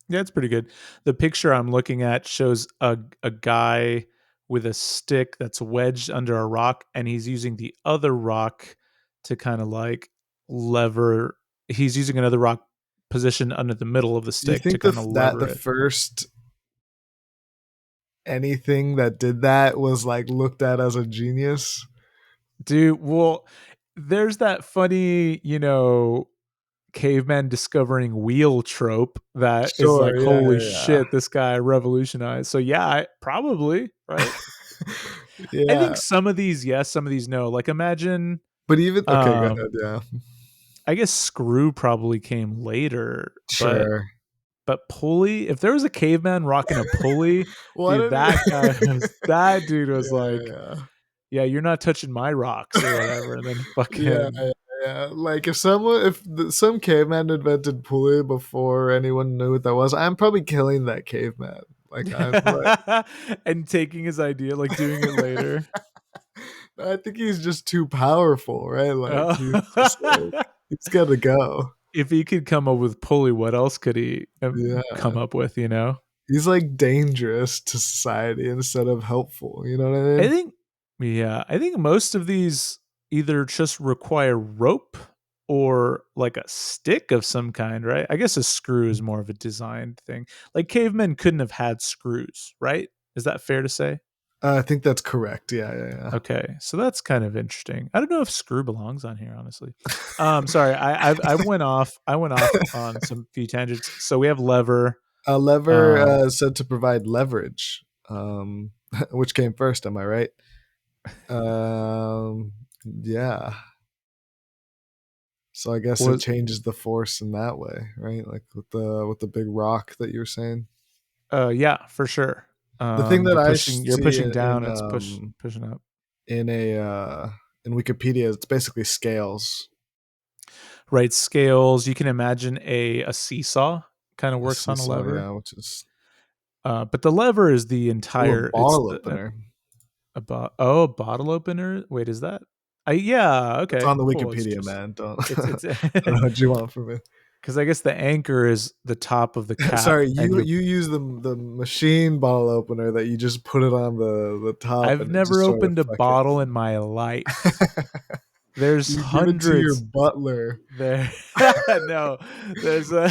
Yeah, it's pretty good. The picture I'm looking at shows a guy with a stick that's wedged under a rock, and he's using the other rock to kind of like lever. He's using another rock positioned under the middle of the Do you stick to think kind of that lever the it. first anything that did that was like looked at as a genius? Dude, well, there's that funny, caveman discovering wheel trope that is Sure, like, yeah, holy yeah, shit, this guy revolutionized. So yeah, probably, right? yeah. I Yeah. think some of these yes, some of these no. Like imagine But even okay, go um ahead, yeah. I guess screw probably came later, but Sure. pulley, if there was a caveman rocking a pulley, Well, I dude, don't even that dude was Yeah, like, yeah. yeah, you're not touching my rocks or whatever. And then Yeah, fucking yeah. Like if some caveman invented pulley before anyone knew what that was, I'm probably killing that caveman. Like I'm like, and taking his idea, like doing it later. I think he's just too powerful, right? Like he's just like Oh. he's got to go. If he could come up with pulley, what else could he Yeah, come up with? You know, he's like dangerous to society instead of helpful. You know what I I mean? think, yeah, I think most of these either just require rope or like a stick of some kind, right? I guess a screw is more of a designed thing. Like cavemen couldn't have had screws, right? Is that fair to say? I think that's correct. Yeah, yeah, Okay, so that's kind of interesting. I don't know if screw belongs on here, honestly. Sorry, I went off. I went off on some few tangents. So we have lever. A lever Um, said to provide leverage. Which came first? Am I right? Yeah. So I guess it was changes the force in that way, right? Like with the big rock that you were saying. Yeah, for sure. The thing that I You're see pushing down. It's pushing up. in a in Wikipedia, it's basically scales. Right, scales. You can imagine a seesaw kind of A works on a seesaw, lever. yeah, which is But the lever is the a entire. It's bottle opener. a bottle opener. Wait, is that? Yeah. It's Okay. on the Cool. It's Wikipedia, just man. Don't it's I don't know what you want from me. because I guess the anchor is the top of the cap. Sorry, and you use the machine bottle opener that you just put it on the top I've and it never just sort of opened a fucking bottle in my life. There's you give it to your hundreds butler. there. No, there's a.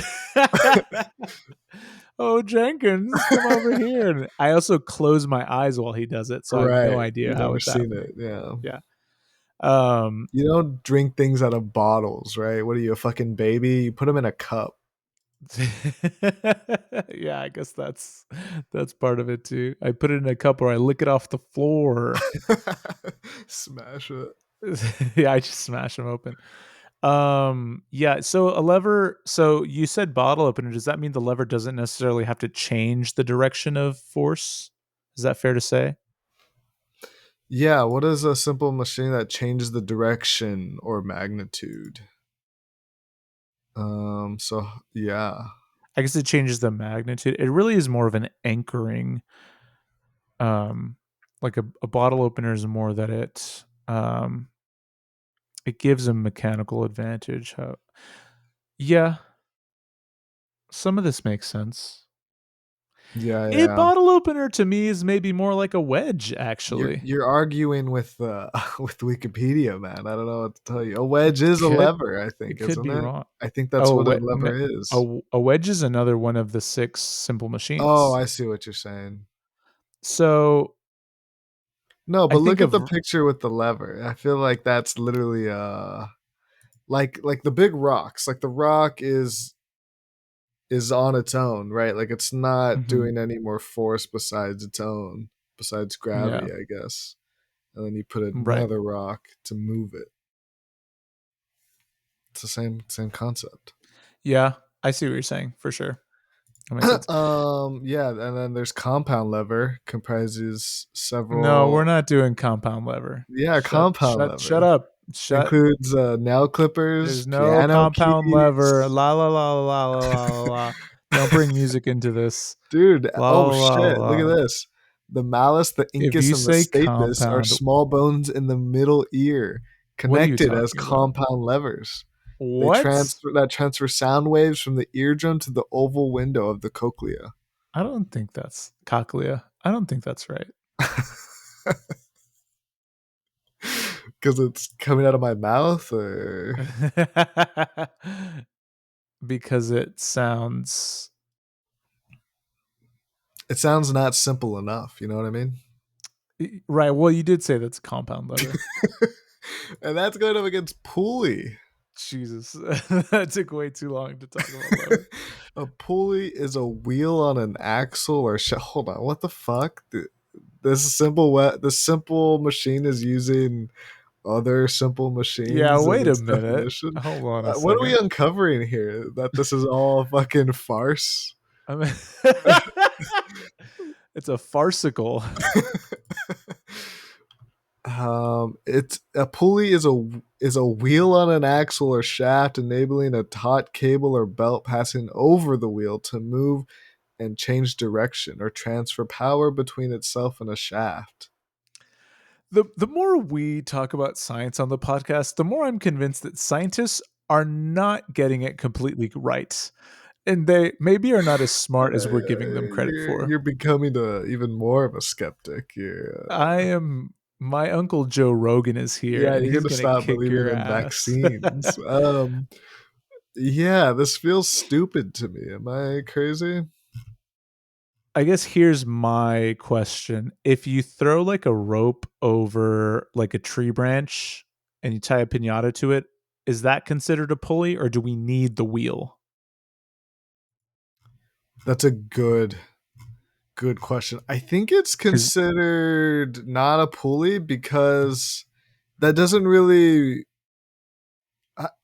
Oh, Jenkins, come over here. And I also close my eyes while he does it, so I have no Right. idea You've how never it's seen happening. it. Yeah. Yeah. Um. You don't drink things out of bottles, right? What are you, a fucking baby? You put them in a cup. Yeah, I guess that's part of it too. I put it in a cup or I lick it off the floor. Smash it. Yeah, I just smash them open. Yeah, so a lever, so you said bottle opener. Does that mean the lever doesn't necessarily have to change the direction of force? Is that fair to say? Yeah, what is a simple machine that changes the direction or magnitude? So yeah. I guess it changes the magnitude. It really is more of an anchoring. Like a bottle opener is more that it gives a mechanical advantage. Yeah, some of this makes sense. Yeah, A yeah. bottle opener to me is maybe more like a wedge, actually. You're arguing with with Wikipedia, man. I don't know what to tell you. A wedge is a Could lever, I It think, could isn't be it? wrong. I think that's Oh, what a lever is. a wedge is another one of the 6 simple Oh, machines. I see what you're saying. So No, I but think look at of the picture with the lever. I feel like that's literally like the big rocks. Like the rock is on its own, right? Like it's not Mhm. doing any more force besides Yeah, gravity, I guess. And then you put right. another rock to move it. It's the same concept. Yeah, I see what you're saying for sure. That makes sense. Yeah, and then there's compound lever comprises No, we're several. not doing compound lever. Yeah, Shut compound shut shut lever up. Shut. includes nail clippers, There's no piano compound lever. keys. La la la la la la la la. Don't bring music into this. Dude, La oh la la shit, look la. at this. The malleus, the If incus, you and the say stapes are compound, small bones in the middle ear, what are you connected as talking about? compound levers. They What? transfer sound waves from the eardrum to the oval window of the cochlea. I don't think that's cochlea. I don't think that's right. Because it's coming out of my mouth, or Because it sounds it sounds not simple enough. You know what I mean? right. Well, you did say that's compound lever. And that's going up against pulley. Jesus, that took way too long to talk about lever. A pulley is a wheel on an axle or hold on, what the fuck? This simple machine is using other simple Yeah, machines in wait a its minute. definition. Hold on a What are we second. uncovering here? That this is all fucking farce? I mean, it's a farcical. It's a pulley is a wheel on an axle or shaft enabling a taut cable or belt passing over the wheel to move and change direction or transfer power between itself and a shaft. The more we talk about science on the podcast, the more I'm convinced that scientists are not getting it completely right. And they maybe are not as smart as we're giving them credit for. You're becoming even more of a skeptic. I am My uncle Joe Rogan is here Yeah, and you're he's gonna gonna stop kick believing your in ass. vaccines. Yeah, this feels stupid to me. Am I crazy? I guess here's my question. If you throw like a rope over like a tree branch and you tie a piñata to it, is that considered a pulley or do we need the wheel? That's a good question. I think it's Because considered not a pulley because that doesn't really.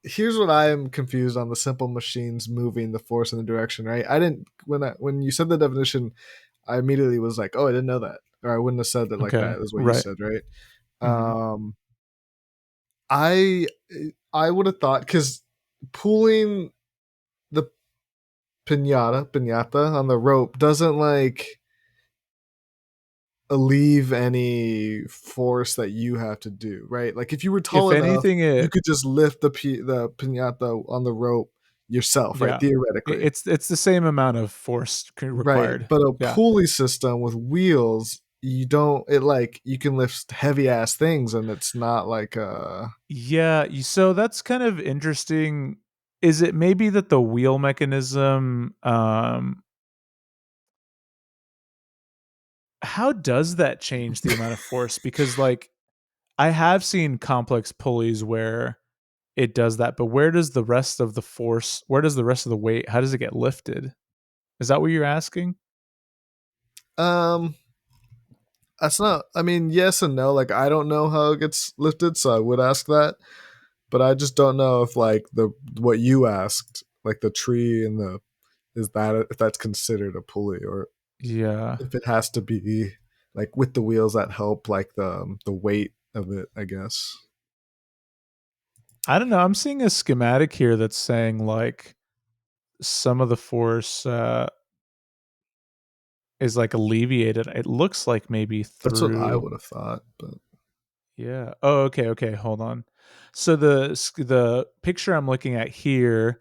Here's what I am confused on: the simple machines moving the force in the direction. Right? I didn't when you said the definition, I immediately was like, oh, I didn't know that, or I wouldn't have said it like okay, that. Is what you right. said, right? Mhm. Um, I I would have thought because pulling the pinata on the rope doesn't like alleviate any force that you have to do, right? Like if you were tall If enough, anything, you it could just lift the pinata on the rope yourself, right? yeah, Theoretically, it's the same amount of force right? required. But a Yeah, pulley system with wheels, you don't. It like you can lift heavy ass things, and it's not like yeah. So that's kind of interesting. Is it maybe that the wheel mechanism? How does that change the amount of force? Because like I have seen complex pulleys where it does that, but where does the rest of the force? Where does the rest of the weight? How does it get lifted? Is that what you're asking? um. That's not. I mean, yes and no. Like I don't know how it gets lifted, so I would ask that. But I just don't know if like the what you asked, like the tree and the is that if that's considered a pulley or Yeah. if it has to be like with the wheels that help like the weight of it, I guess. I don't know. I'm seeing a schematic here that's saying like some of the force is like alleviated. It looks like maybe That's what I through. would have thought, but Yeah. Oh, okay. Okay. Hold on. So the picture I'm looking at here,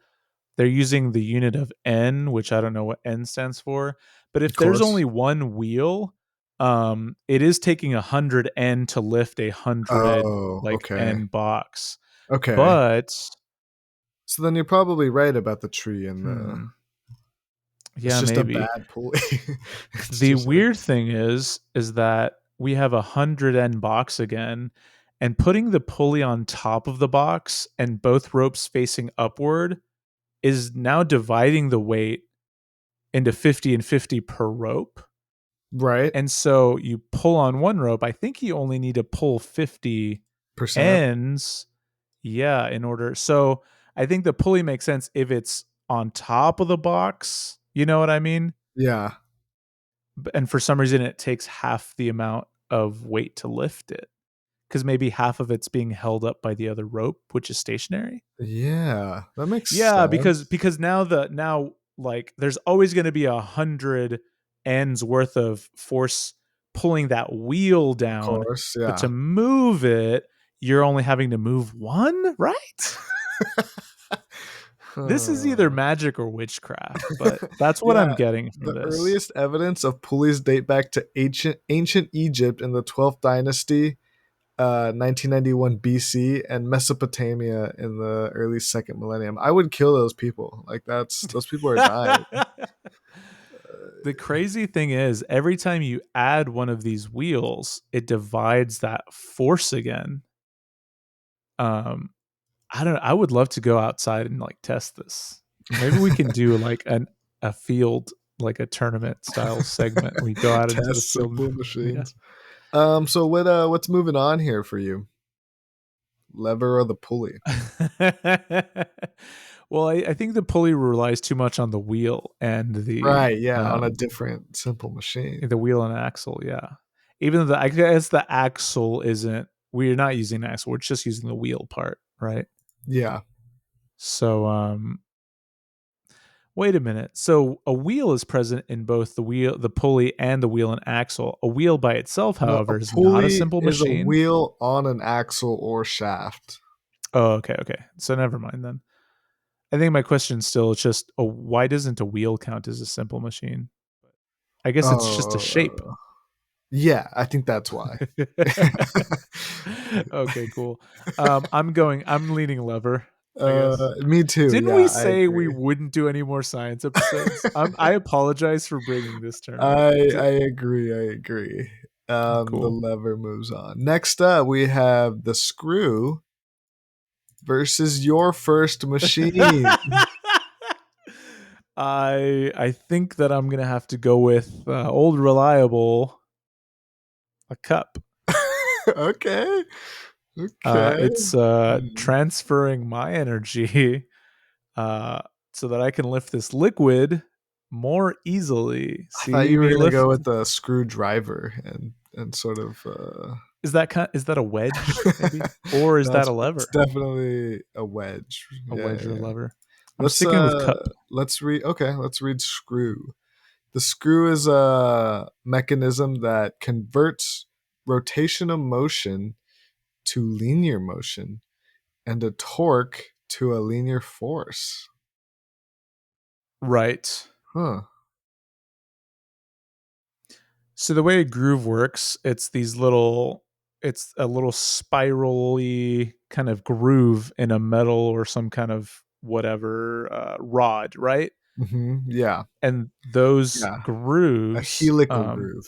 they're using the unit of N, which I don't know what N stands for. But of if there's course. only one wheel, it is taking 100 N to lift 100 Oh, like okay. N box. Okay. But So then you're probably right about the tree and the hmm, it's yeah, just a maybe. bad pulley. It's The just like weird thing is that we have 100N box again, and putting the pulley on top of the box and both ropes facing upward is now dividing the weight into 50 and 50 per rope. Right. And so you pull on one rope. I think you only need to pull 50 Percent. ends. Yeah, in order. So I think the pulley makes sense if it's on top of the box. You know what I mean? Yeah. And for some reason, it takes half the amount of weight to lift it because maybe half of it's being held up by the other rope, which is stationary. Yeah. That makes Yeah, sense. because now like there's always going to be 100 ends worth of force pulling that wheel Of down, course. but Yeah. to move it, you're only having to move one, right? This is either magic or witchcraft, but that's what I'm Yeah. getting from The this. earliest evidence of pulleys date back to ancient Egypt in the 12th dynasty, 1991 BC, and Mesopotamia in the early second millennium. I would kill those people. Like those people are dying. The crazy thing is, every time you add one of these wheels, it divides that force again. I don't know. I would love to go outside and like test this. Maybe we can do like a field, like a tournament style segment. We go out into the Test field. simple Yeah. machines. So what's moving on here for you? Lever or the pulley? Well, I think the pulley relies too much on the wheel and Right, yeah, on a different simple machine. the wheel and axle. Yeah, even though I guess the axle isn't. We're not using an axle. We're just using the wheel part, right? Yeah. So, wait a minute. So a wheel is present in both the pulley, and the wheel and axle. A wheel by itself, No, a however, is not a pulley simple is a machine. wheel on an axle or shaft. Oh, okay. So never mind then. I think my question still is just, why doesn't a wheel count as a simple machine? I guess it's just a shape. Yeah, I think that's why. Okay, cool. I'm leaning lever, I guess. Me too. Didn't Yeah, we I say we agree. wouldn't do any more science episodes? I apologize for bringing this term up. I agree. I agree. The Cool. lever moves on. Next up, we have the screw versus your first machine. I think that I'm gonna have to go with old reliable, a cup. Okay. Okay. It's transferring my energy so that I can lift this liquid more easily. I thought See you were me gonna lift. go with a screwdriver and sort of Is that a wedge maybe, or is no, that a it's lever? definitely a wedge. A Yeah, wedge or a yeah. lever? I'm sticking with cup. Let's read screw. The screw is a mechanism that converts rotational motion to linear motion and a torque to a linear force. Right. Huh. So the way a groove works, it's a little spirally kind of groove in a metal or some kind of whatever rod, right? Yeah. And those Yeah. A grooves, helical groove.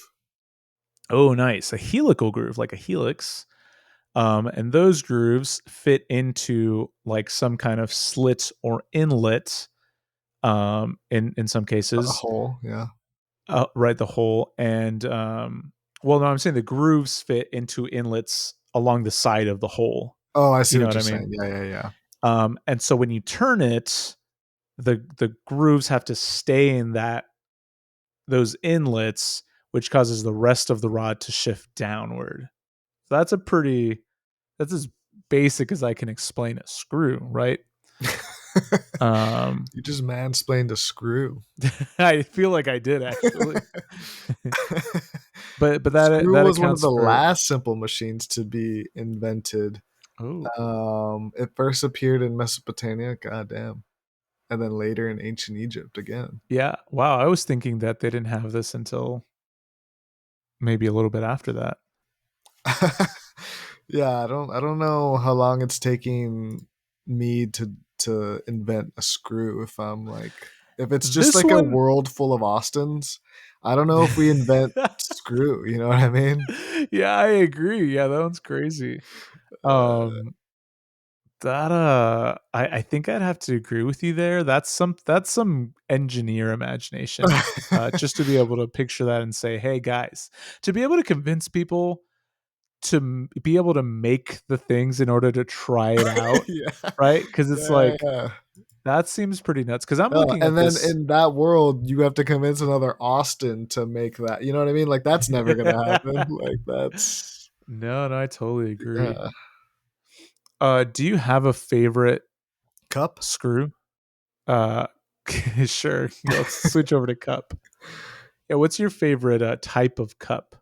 oh, nice, a helical groove, like a helix. And those grooves fit into like some kind of slit or inlet. In some A cases, hole. Yeah. right, the hole, and well, no, I'm saying the grooves fit into inlets along the side of the hole. Oh, I see You know what what you're I mean? saying. Yeah. And so when you turn it, the grooves have to stay in those inlets, which causes the rest of the rod to shift downward. So that's as basic as I can explain a screw, right? You just mansplained a screw. I feel like I did actually. but Screw that was one of accounts the for. last simple machines to be invented. Oh, It first appeared in Mesopotamia, goddamn, and then later in ancient Egypt again. yeah. Wow. I was thinking that they didn't have this until maybe a little bit after that. Yeah, I don't know how long it's taking me to invent a screw if I'm like If it's just This like a one, world full of Austins, I don't know if we invent screw. You know what I mean? yeah, I agree. Yeah, that one's crazy. Um, that I think I'd have to agree with you there. That's some engineer imagination. Just to be able to picture that and say, hey guys, to be able to convince people to be able to make the things in order to try it out, yeah, right? Because it's yeah, like yeah. that seems pretty nuts. Because I'm looking And at then this. in that world, you have to convince another Austin to make that. You know what I mean? Like that's never gonna happen. Like that's No, I totally agree. yeah. Do you have a favorite Cup. screw? Uh, sure. Yeah, let's switch over to cup. Yeah, what's your favorite type of cup?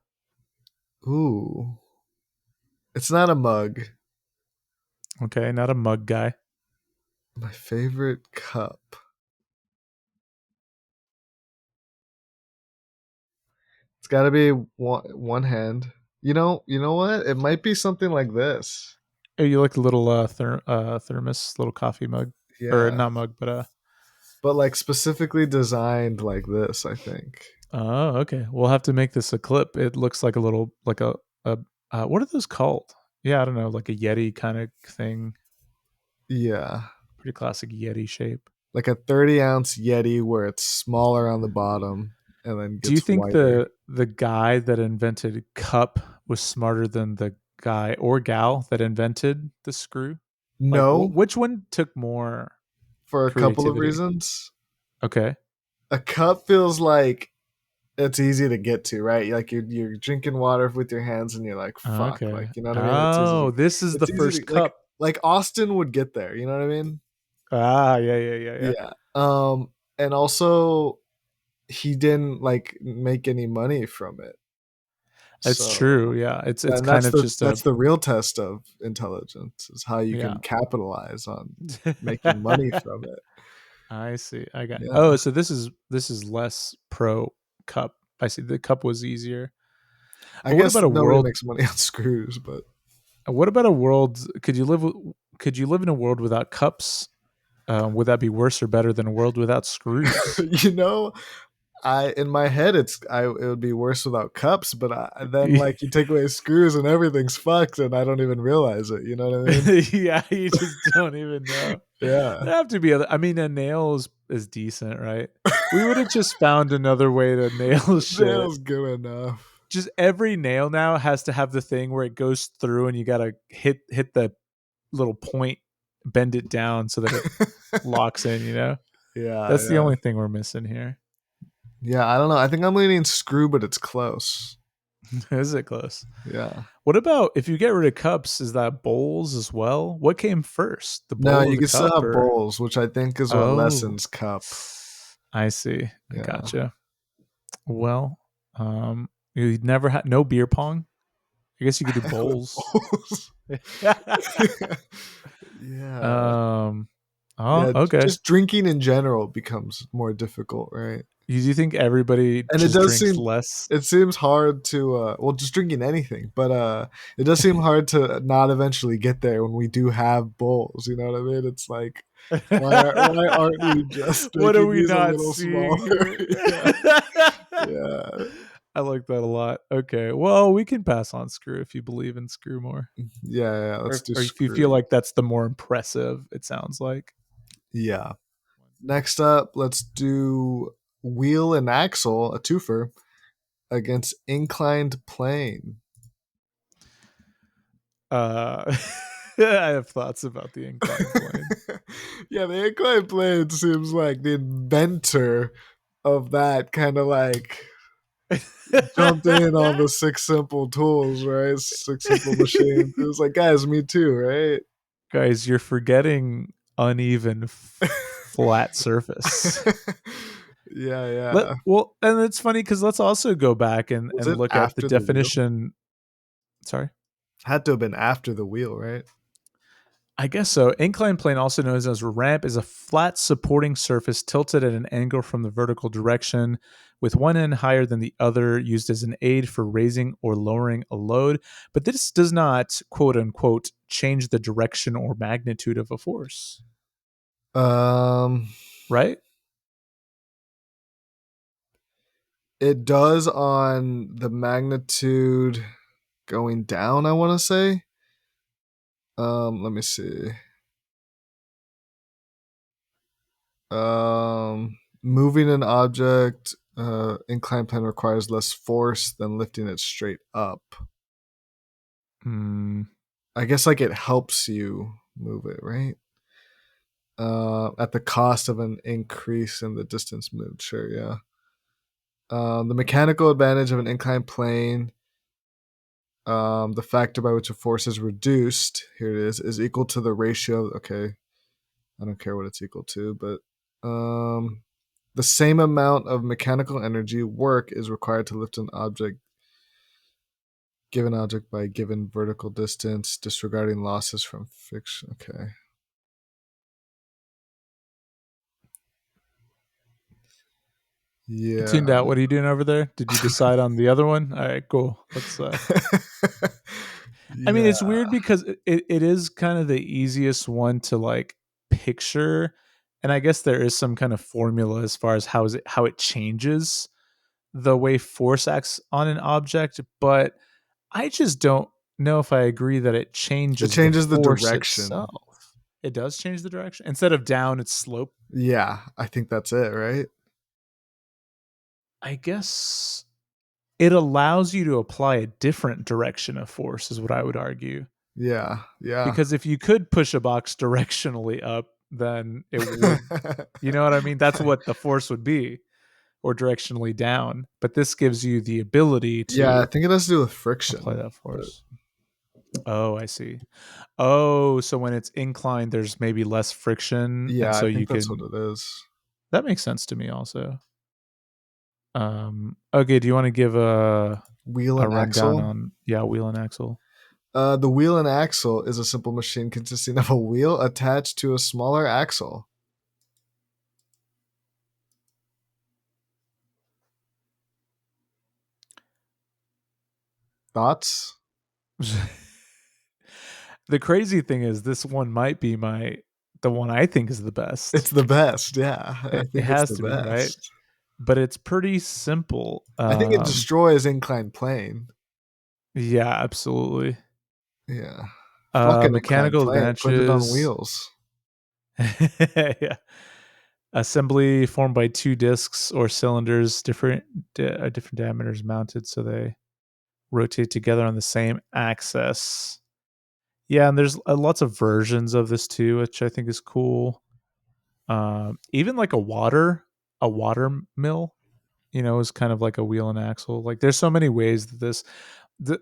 Ooh, it's not a mug. Okay, not a mug guy. My favorite cup. It's got to be one hand. You know what? It might be something like this. Oh, you like a little thermos, little coffee mug, or Yeah, not mug, but but like specifically designed like this. I think. oh, okay. We'll have to make this a clip. It looks like a little, like a what are those called? Yeah, I don't know, like a Yeti kind of thing. Yeah, Pretty classic Yeti shape. like a 30-ounce Yeti where it's smaller on the bottom and then Do you gets think wider. the guy that invented cup was smarter than the guy or gal that invented the screw? Like, No, which one took more for a couple of creativity? reasons. Okay. A cup feels like it's easy to get to, right? Like you're drinking water with your hands and you're like, fuck, Okay. like you know what I mean? It's easy Oh, to this is the it's easy first to cup. like Austin would get there, you know what I mean? Ah, yeah, yeah, yeah, yeah. Yeah. And also he didn't like make any money from it. It's So true. Yeah. It's and kind of just a that's the real test of intelligence is how you yeah. can capitalize on making money from it. I see. I got. Yeah. Oh, so this is less pro cup. I see. The cup was easier. I But what guess about a nobody world? makes money on screws, but What about a world? Could you live in a world without cups? Would that be worse or better than a world without screws? you know, I in my head it would be worse without cups, but then like you take away screws and everything's fucked, and I don't even realize it. You know what I mean? Yeah, you just don't even know. Yeah, There have to be other. I mean, a nail is decent, right? We would have just found another way to nail shit. nail's good enough. Just every nail now has to have the thing where it goes through and you gotta hit the little point, bend it down so that it locks in, you know? yeah, That's the yeah, only thing we're missing here. yeah. I don't know. I think I'm leaning screw, but it's close. Is it close? Yeah. What about if you get rid of cups, is that bowls as well? What came first? The No, bowl or you the can still cup have or bowls, which I think is what oh lessens cup. I see. I Yeah. gotcha. Well, you never had no beer pong? I guess you could do bowls. Bowls. yeah. Oh, Yeah. okay. Just drinking in general becomes more difficult, right? You do you think everybody And just drinks less? it seems hard to well just drinking anything, but it does seem hard to not eventually get there when we do have bowls, you know what I mean? It's like why aren't we just What are making we these a not little seeing smaller? here? yeah. Yeah. I like that a lot. Okay. Well, we can pass on screw if you believe in screw more. Yeah, let's do Or if you feel screw. like that's the more impressive, it sounds like. Yeah. Next up, let's do wheel and axle, a twofer, against inclined plane. I have thoughts about the inclined plane. yeah, the inclined plane seems like the inventor of that kind of like jumped in on the six simple tools, right? Six simple machines. It was like, guys, me too, right? Guys, you're forgetting uneven flat surface. yeah. Well, and it's funny because let's also go back and Was it look at the after the wheel? definition. Sorry. Had to have been after the wheel, right? I guess so. Inclined plane, also known as a ramp, is a flat supporting surface tilted at an angle from the vertical direction, with one end higher than the other, used as an aid for raising or lowering a load. But this does not, quote unquote, change the direction or magnitude of a force, Um, right? It does on the magnitude going down, I want to say. Let me see. Moving an object inclined plane requires less force than lifting it straight up. Hmm. I guess like it helps you move it, right? At the cost of an increase in the distance moved. Sure, yeah. The mechanical advantage of an inclined plane, the factor by which a force is reduced, here it is equal to the ratio. Okay, I don't care what it's equal to, but the same amount of mechanical energy work is required to lift an object, given object by given vertical distance, disregarding losses from friction. Okay. You Yeah. tuned out. What are you doing over there? Did you decide on the other one? All right, cool. Let's. I mean, Yeah. it's weird because it is kind of the easiest one to like picture, and I guess there is some kind of formula as far as how it changes the way force acts on an object, but I just don't know if I agree that it It changes the changes the force direction. itself. It does change the direction. Instead of down, it's slope. Yeah, I think that's it, right? I guess it allows you to apply a different direction of force, is what I would argue. Yeah. Yeah. Because if you could push a box directionally up, then it would, you know what I mean? That's what the force would be, or directionally down. But this gives you the ability Yeah, I to think it has to do with apply friction. that But force. Oh, I see. Oh, so when it's inclined, there's maybe less friction, and yeah, so I you think that's what can. it is. That makes sense to me also. Okay, do you want to give Wheel a and rundown axle. on wheel and axle? The wheel and axle is a simple machine consisting of a wheel attached to a smaller axle. Thoughts? The crazy thing is this one might be the one I think is the It's best. the best. Yeah, I It think it's has the to be, right? best. But it's pretty simple. I think it destroys inclined plane. Yeah, absolutely. Yeah. Fucking inclined Mechanical plane. Put it on advantages. wheels. Yeah. Assembly formed by two discs or cylinders, different diameters mounted so they rotate together on the same axis. Yeah, and there's lots of versions of this too, which I think is cool. Even like a water mill, is kind of like a wheel and axle. Like there's so many ways that the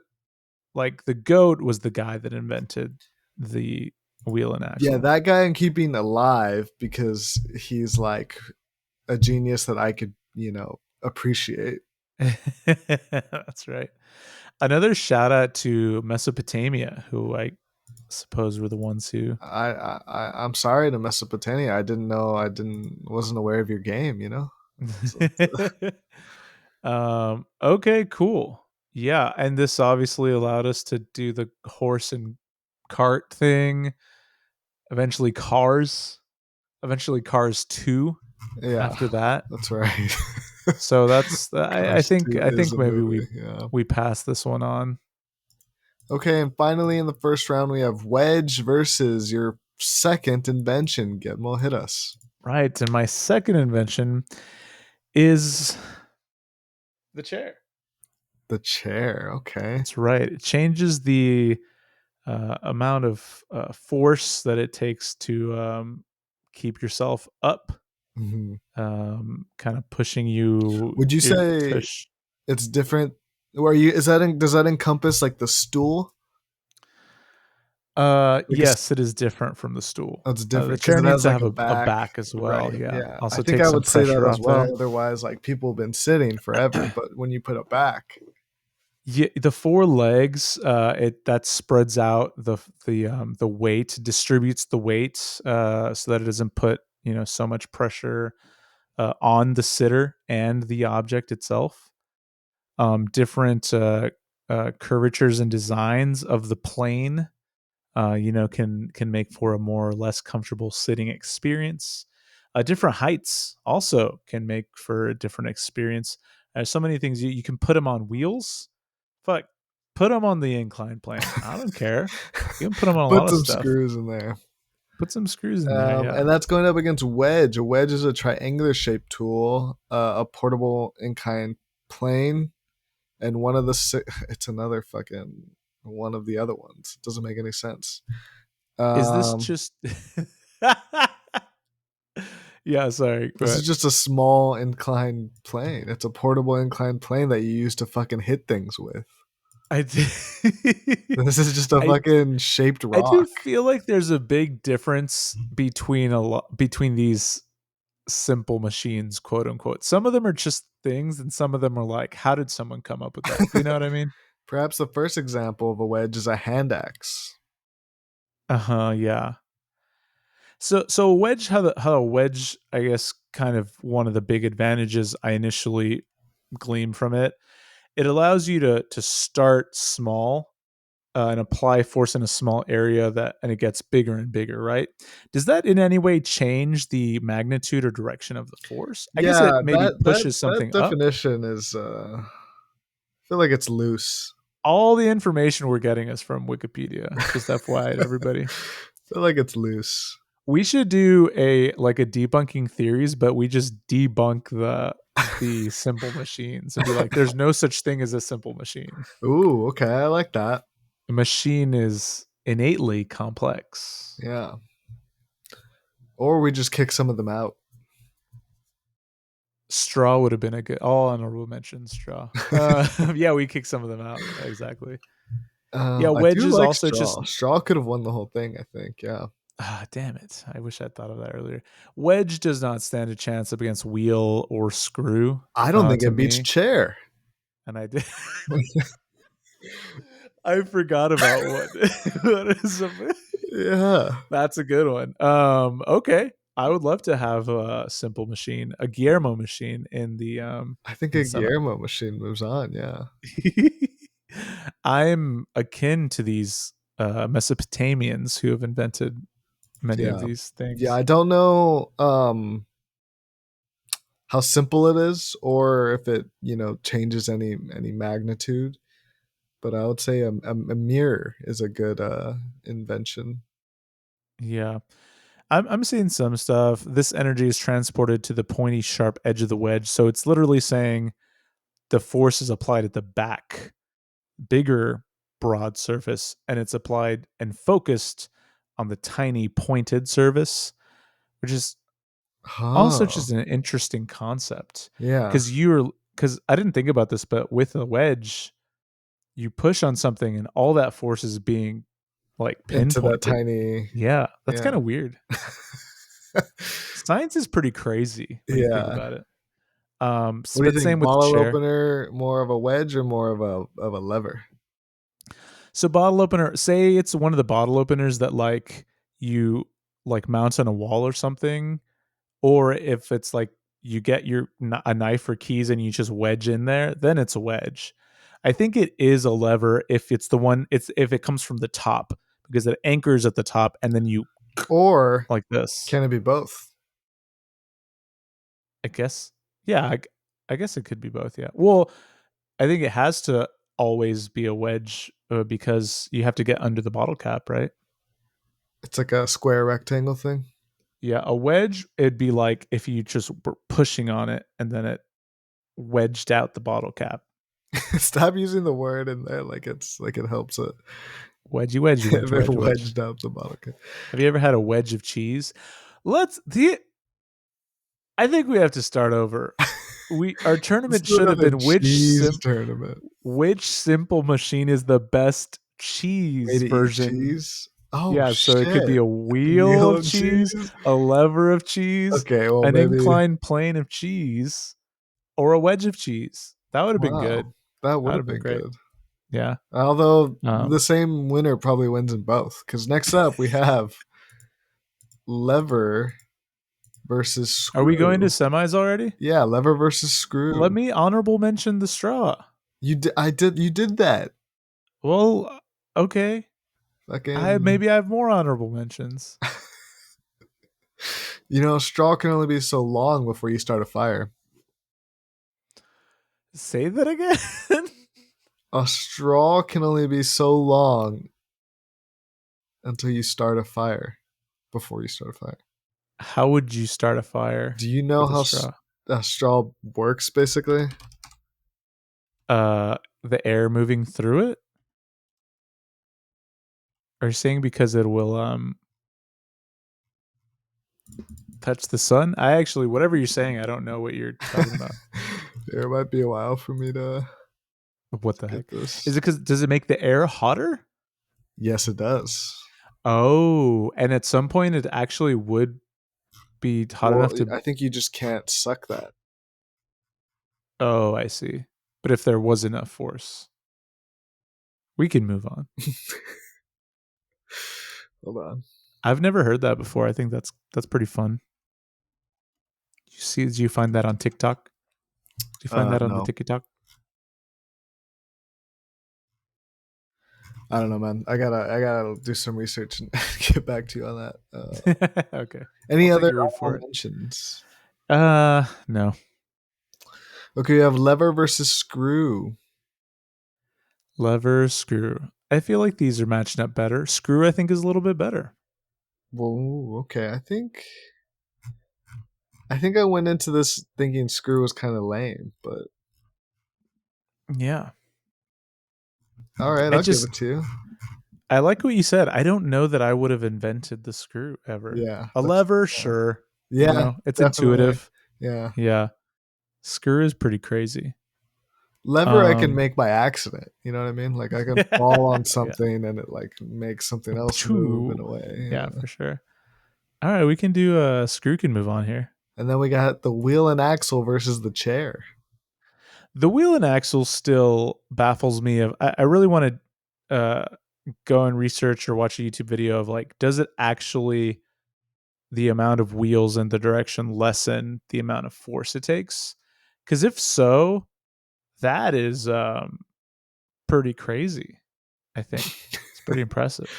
like the goat was the guy that invented the wheel and Yeah, axle. that guy I'm keeping alive because he's like a genius that I could, appreciate. That's right. Another shout out to Mesopotamia, who I suppose were the ones who. I'm sorry to Mesopotamia. Wasn't aware of your game. So, Okay, cool. Yeah, and this obviously allowed us to do the horse and cart thing. Eventually Cars 2 yeah, after that. that's right. So that's I Cars think 2 I is think a maybe movie. Yeah. we pass this one on. Okay, and finally in the first round we have Wedge versus your second invention. Gitmo, hit us. Right, and my second invention is the chair. The chair. Okay. That's right. It changes the amount of force that it takes to keep yourself up, Mhm. kind of pushing you Would you to. say it's different? Does that encompass like the stool? Like a, Yes, it is different from the stool. it's The different because chair it needs has to like have a a back. back as well. Right. Yeah, Yeah. I also think take I some would say that pressure as off there. well. Otherwise, like people have been sitting forever, but when you put a back, Yeah, the four legs, that spreads out the weight, distributes the weight, so that it doesn't put so much pressure on the sitter and the object itself. Different curvatures and designs of the plane, can make for a more or less comfortable sitting experience. Different heights also can make for a different experience. There's so many things you can put them on wheels. Fuck, put them on the incline plane. I don't care. You can put them on a Put lot of some stuff. screws in there. Put some screws in there. Yeah. And that's going up against wedge. A wedge is a triangular shaped tool, a portable incline plane, and one of the it's another fucking one of the other ones. It doesn't make any sense. Is this just? Yeah, sorry. This is just a small inclined plane. It's a portable inclined plane that you use to fucking hit things with. I did. This is just a fucking shaped rock. I do feel like there's a big difference between these simple machines, quote unquote. Some of them are just things, and some of them are like, how did someone come up with that? You know what I mean? Perhaps the first example of a wedge is a hand axe. Yeah. So a wedge, how a wedge, I guess, kind of one of the big advantages I initially gleaned from it. It allows you to start small and apply force in a small area and it gets bigger and bigger, right? Does that in any way change the magnitude or direction of the force? I guess it maybe pushes something that up. definition is, I feel like it's loose. All the information we're getting is from Wikipedia. Just FYI to everybody. I feel like it's loose. We should do a debunking theories, but we just debunk the simple machines and be like, there's no such thing as a simple machine. Ooh, okay, I like that. A machine is innately complex. Yeah. Or we just kick some of them out. Straw would have been a good honorable mention. Straw. Yeah, we kick some of them out. Exactly. Yeah, wedge is like also Straw could have won the whole thing, I think. Yeah. Damn it. I wish I'd thought of that earlier. Wedge does not stand a chance up against wheel or screw. I don't think it beats chair. And I did. I forgot about what is yeah. That's a good one. Okay. I would love to have a simple machine, a Guillermo machine in the I think a Guillermo machine moves on, yeah. I'm akin to these Mesopotamians who have invented many of these things. Yeah, I don't know how simple it is or if it, changes any magnitude. But I would say a mirror is a good invention. Yeah. I'm seeing some stuff. This energy is transported to the pointy, sharp edge of the wedge. So it's literally saying the force is applied at the back, bigger, broad surface, and it's applied and focused on the tiny, pointed surface, which is also just an interesting concept. Yeah. Because I didn't think about this, but with a wedge, you push on something and all that force is being like pinpointed. Into that tiny. Yeah, that's kind of weird. Science is pretty crazy when you think about it. What do you think, same with bottle the chair. Opener, more of a wedge or more of a lever? So bottle opener, say it's one of the bottle openers that like you like mount on a wall or something, or if it's like you get a knife or keys and you just wedge in there, then it's a wedge. I think it is a lever if it's the one if it comes from the top, because it anchors at the top and then you or like this. Can it be both? I guess. Yeah, I guess it could be both. Yeah. Well, I think it has to always be a wedge because you have to get under the bottle cap, right? It's like a square rectangle thing. Yeah, a wedge, it'd be like if you just were pushing on it and then it wedged out the bottle cap. Stop using the word in there like it's like it helps it. Wedged out the bottle cap. Have you ever had a wedge of cheese? I think we have to start over. Our tournament should have been which simple machine is the best cheese version. Cheese? Oh, yeah, so it could be a wheel of cheese, a lever of cheese, an inclined plane of cheese, or a wedge of cheese. That would have been good. That would have been great. Good. Yeah. Although the same winner probably wins in both. Because next up we have lever versus screw. Are we going to semis already? Yeah, lever versus screw. Let me honorable mention the straw. You did that. Well, okay. Maybe I have more honorable mentions. Straw can only be so long before you start a fire. Say that again. A straw can only be so long until you start a fire. Before you start a fire. How would you start a fire? Do you know with a how straw? a straw works, basically? The air moving through it? Are you saying because it will touch the sun? I actually, whatever you're saying, I don't know what you're talking about. It might be a while for me to What the get heck? this. Is it because does it make the air hotter? Yes, it does. Oh, and at some point it actually would be hot enough to. I think you just can't suck that. Oh, I see. But if there was enough force, we can move on. Hold on. I've never heard that before. I think that's pretty fun. Did you find that on TikTok? Did you find that on the No. TikTok? I don't know, man. I gotta do some research and get back to you on that. Okay. Any I'll take other your word for it. mentions? No. Okay, we have lever versus screw. Lever, screw. I feel like these are matching up better. Screw, I think, is a little bit better. Well, okay. I think I went into this thinking screw was kind of lame, but Yeah. all right, I'll give it to you. I like what you said. I don't know that I would have invented the screw ever. Yeah, A lever, sure. Yeah, You know, it's definitely. intuitive. Yeah. Yeah. Screw is pretty crazy. Lever I can make by accident. You know what I mean? Like I can fall on something and it like makes something else move in a way. Yeah, for sure. All right, we can do a screw can move on here. And then we got the wheel and axle versus the chair. The wheel and axle still baffles me. I really want to go and research or watch a YouTube video of like, does it actually, the amount of wheels in the direction lessen the amount of force it takes? Because if so, that is pretty crazy. I think it's pretty impressive,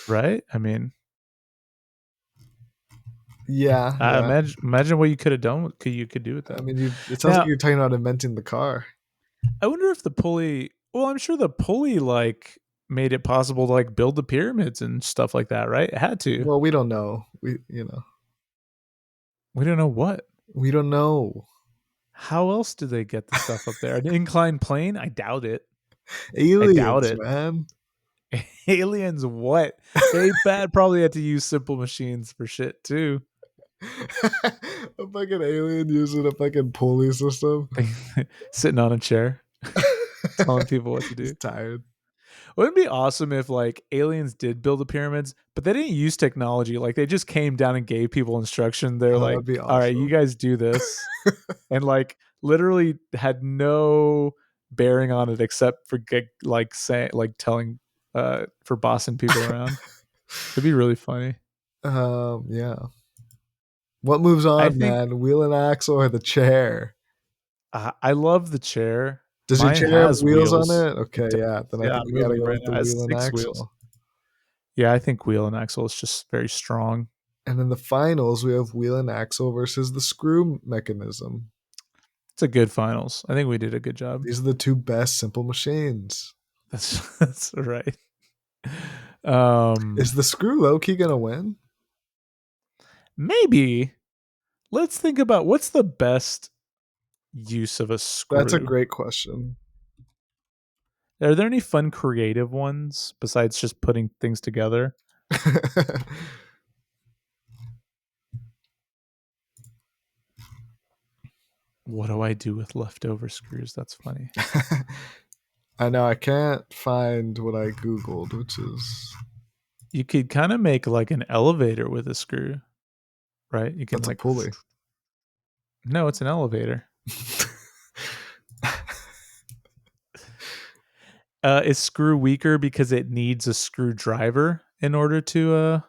right? I mean, yeah. Imagine what you could have done. What you could do with that. I mean, it sounds like you're talking about inventing the car. I wonder if the pulley. Well, I'm sure the pulley like made it possible to like build the pyramids and stuff like that, right? It had to. Well, we don't know. We don't know what. We don't know. How else do they get the stuff up there? An inclined plane? I doubt it. Aliens, I doubt it, man. Aliens? What? They probably had to use simple machines for shit too. A fucking alien using a fucking pulley system, sitting on a chair, telling people what to do. He's tired. Wouldn't it be awesome if like aliens did build the pyramids, but they didn't use technology? Like they just came down and gave people instruction. They're like, awesome. all right, you guys do this. And like literally had no bearing on it except for like saying, like telling, for bossing people around. It'd be really funny. Yeah. What moves on, man? Wheel and axle or the chair? I love the chair. Does your chair have wheels on it? Okay, yeah. Then I think we gotta go with the wheel and axle. Wheels. Yeah, I think wheel and axle is just very strong. And in the finals, we have wheel and axle versus the screw mechanism. It's a good finals. I think we did a good job. These are the two best simple machines. That's right. Is the screw low-key gonna win? Maybe. Let's think about what's the best use of a screw. That's a great question. Are there any fun creative ones besides just putting things together? What do I do with leftover screws? That's funny. I know, I can't find what I Googled, which is... You could kind of make like an elevator with a screw, right? You can That's like a pulley. No, it's an elevator. Is screw weaker because it needs a screwdriver in order to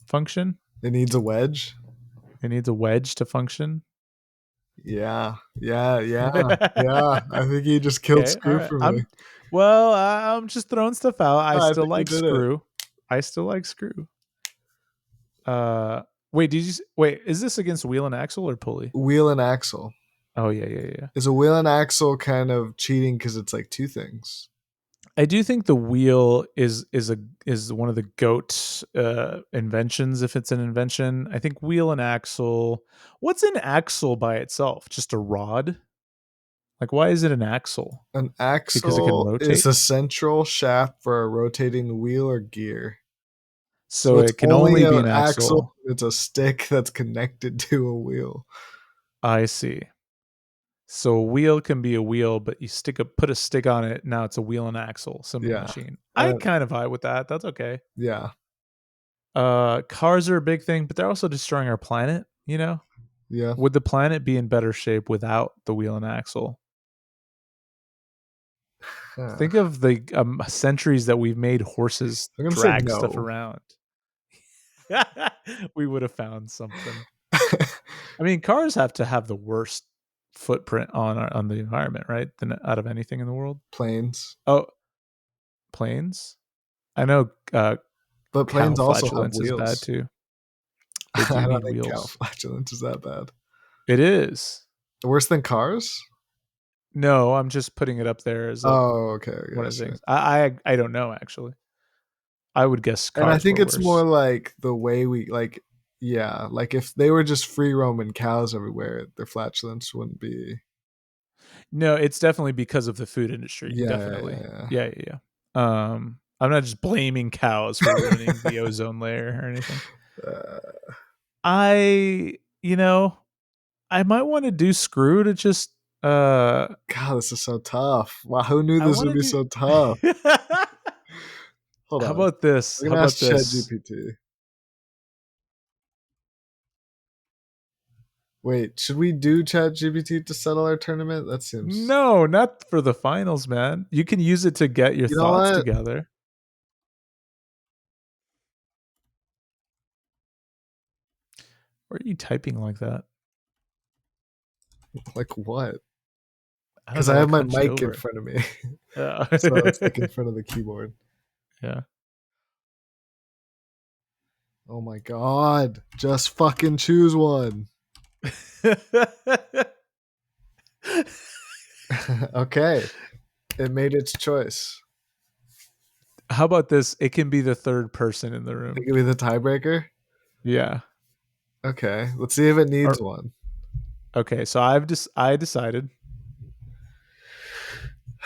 function? It needs a wedge? It needs a wedge to function? Yeah. I think you just killed screw for me. I'm just throwing stuff out. I still like screw. I still like screw. Wait, is this against wheel and axle or pulley? Wheel and axle. Oh yeah. Is a wheel and axle kind of cheating because it's like two things? I do think the wheel is one of the goat inventions. If it's an invention, I think wheel and axle. What's an axle by itself? Just a rod? Like, why is it an axle? An Because it can axle rotate. is a central shaft for a rotating wheel or gear. So it's it can only be an an axle. It's a stick that's connected to a wheel. I see. So a wheel can be a wheel, but you put a stick on it. Now it's a wheel and axle simple Yeah. machine. I kind of vibe with that. That's okay. Yeah. Cars are a big thing, but they're also destroying our planet. You know, Yeah. would the planet be in better shape without the wheel and axle? Huh. Think of the centuries that we've made horses I'm gonna say drag no. stuff around. We would have found something. I mean, cars have to have the worst footprint on the environment, right? Out of anything in the world. Planes. Oh, planes. I know. But planes cow also have flatulence is wheels. bad too. They I do don't need think cow wheels. flatulence is that bad. It is. Worse than cars? No, I'm just putting it up there as Okay. one of the things. I don't know actually. I would guess cars. And I think were it's worse. more like the way we like. Yeah, like if they were just free roaming cows everywhere, their flatulence wouldn't be. No, it's definitely because of the food industry. Yeah, Definitely. yeah. Yeah. I'm not just blaming cows for ruining the ozone layer or anything. I might want to do Screw to just God, this is so tough. Wow, who knew this would be so tough? Hold on. How about this? I'm How gonna about ask this? ChatGPT. Wait, should we do ChatGPT to settle our tournament? That seems No, not for the finals, man. You can use it to get your thoughts together. Why are you typing like that? Like what? I Because I have my mic in front of me. Yeah. So it's like in front of the keyboard. Yeah. Oh my god. Just fucking choose one. Okay. It made its choice. How about this? It can be the third person in the room. It can be the tiebreaker? Yeah. Okay. Let's see if it needs one. Okay, so I decided.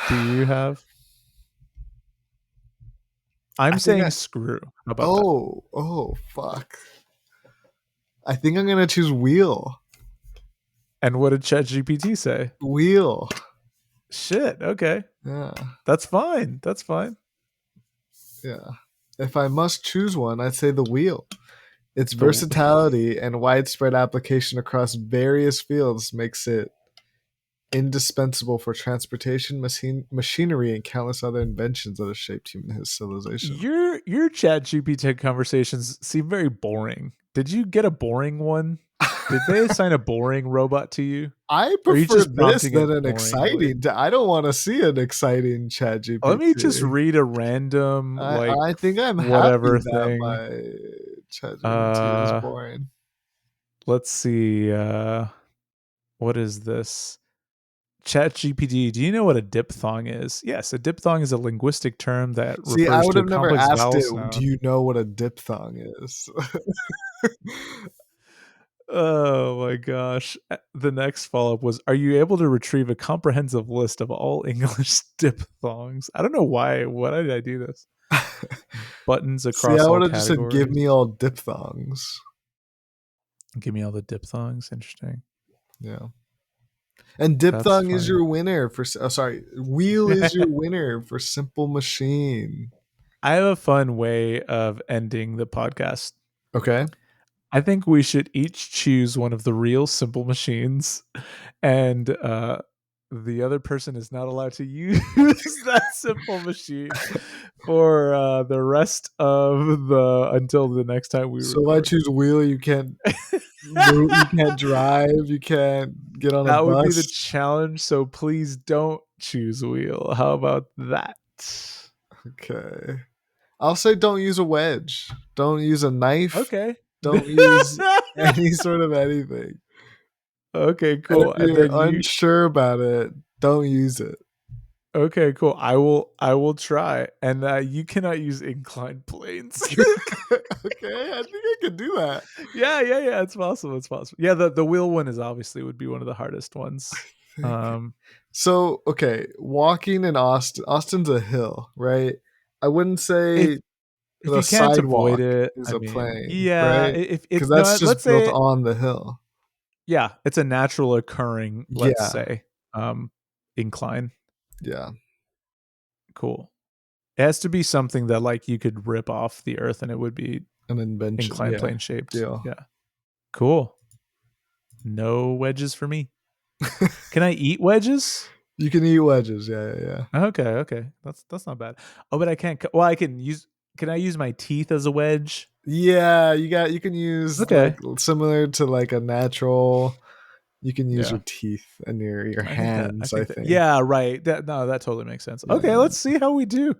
Do you have? I'm saying Screw. How about that? Oh, fuck. I think I'm gonna choose wheel. And what did ChatGPT say? Wheel. Shit. Okay. Yeah. That's fine. That's fine. Yeah. If I must choose one, I'd say the wheel. Its versatility and widespread application across various fields makes it indispensable for transportation, machinery, and countless other inventions that have shaped human civilization. Your ChatGPT conversations seem very boring. Did you get a boring one? Did they assign a boring robot to you? I prefer this than an exciting. I don't want to see an exciting ChatGPT. Let me just read a random I think I'm whatever happy thing. That my ChatGPT is boring. Let's see. What is this? ChatGPT, do you know what a diphthong is? Yes, a diphthong is a linguistic term that refers I would to have never asked it. Sound. Do you know what a diphthong is? Oh my gosh. The next follow-up was, are you able to retrieve a comprehensive list of all English diphthongs? I don't know why. Why did I do this? Buttons across all categories. I would have just said, give me all diphthongs. Give me all the diphthongs. Interesting. Yeah. And diphthong is your winner for wheel is your winner for Simple Machine. I have a fun way of ending the podcast. Okay. I think we should each choose one of the real Simple Machines, and the other person is not allowed to use that Simple Machine for the rest of until the next time we. So record. I choose wheel. You can't move, you can't drive. You can't get on a bus. That would be the challenge. So please don't choose wheel. How about that? Okay. I'll say don't use a wedge. Don't use a knife. Okay. Don't use any sort of anything. Okay, And cool. if And you're then you unsure about it, don't use it. Okay, cool. I will try. And you cannot use inclined planes. Okay, I think I could do that. Yeah. It's possible. It's possible. Yeah, the wheel one is obviously would be one of the hardest ones. So, okay, walking in Austin's a hill, right? I wouldn't say If the you can't avoid sidewalk it, is I a mean, plane, yeah, right? if Because it's that's not, let's just built say, on the hill. yeah, it's a natural occurring, let's Yeah, say, incline. yeah. Cool. It has to be something that like you could rip off the earth and it would be An invention. inclined Yeah, plane shaped. deal. Yeah. Cool. No wedges for me. Can I eat wedges? You can eat wedges. Yeah. Okay. That's not bad. Oh, but I can't. Well, I can use. Can I use my teeth as a wedge? Yeah, you can use Okay. like similar to like a natural. You can use Yeah. your teeth and your I think that. I hands, I think that. think. Yeah. Right. That totally makes sense. Yeah. Okay. Let's see how we do.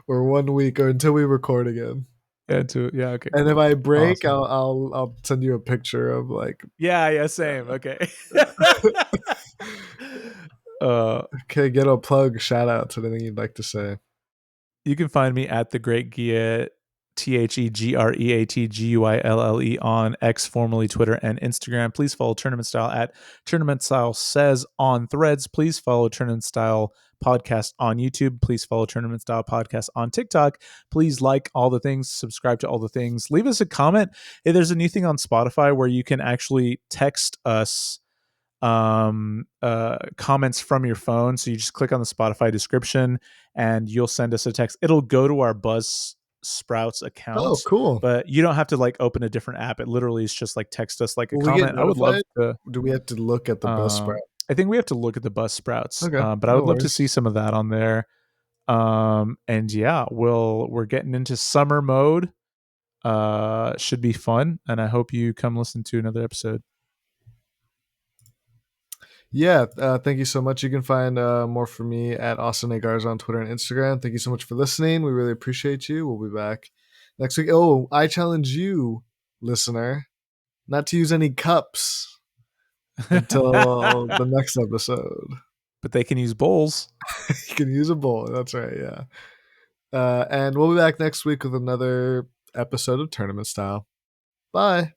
Or 1 week or until we record again. Yeah. Okay. And if Cool. I break, Awesome. I'll send you a picture of like. Yeah. Same. Okay. Okay, get a plug, shout out to anything you'd like to say. You can find me at the Great Giat, TheGreatGuille on X, formerly Twitter and Instagram. Please follow Tournament Style at Tournament Style Says on Threads. Please follow Tournament Style Podcast on YouTube. Please follow Tournament Style Podcast on TikTok. Please like all the things, subscribe to all the things. Leave us a comment. Hey, there's a new thing on Spotify where you can actually text us comments from your phone. So you just click on the Spotify description and you'll send us a text. It'll go to our Buzz Sprouts account. Oh, cool. But you don't have to like open a different app. It literally is just like text us like a Will we get comment. I would love notified? to. Do we have to look at the bus sprout? I think we have to look at the Buzz Sprouts. Okay, But I no would love to worries. see some of that on there. And yeah, we're getting into summer mode. Should be fun. And I hope you come listen to another episode. Yeah, thank you so much. You can find more from me at Austin A. Garza on Twitter and Instagram. Thank you so much for listening. We really appreciate you. We'll be back next week. Oh, I challenge you, listener, not to use any cups until the next episode. But they can use bowls. You can use a bowl. That's right, yeah. And we'll be back next week with another episode of Tournament Style. Bye.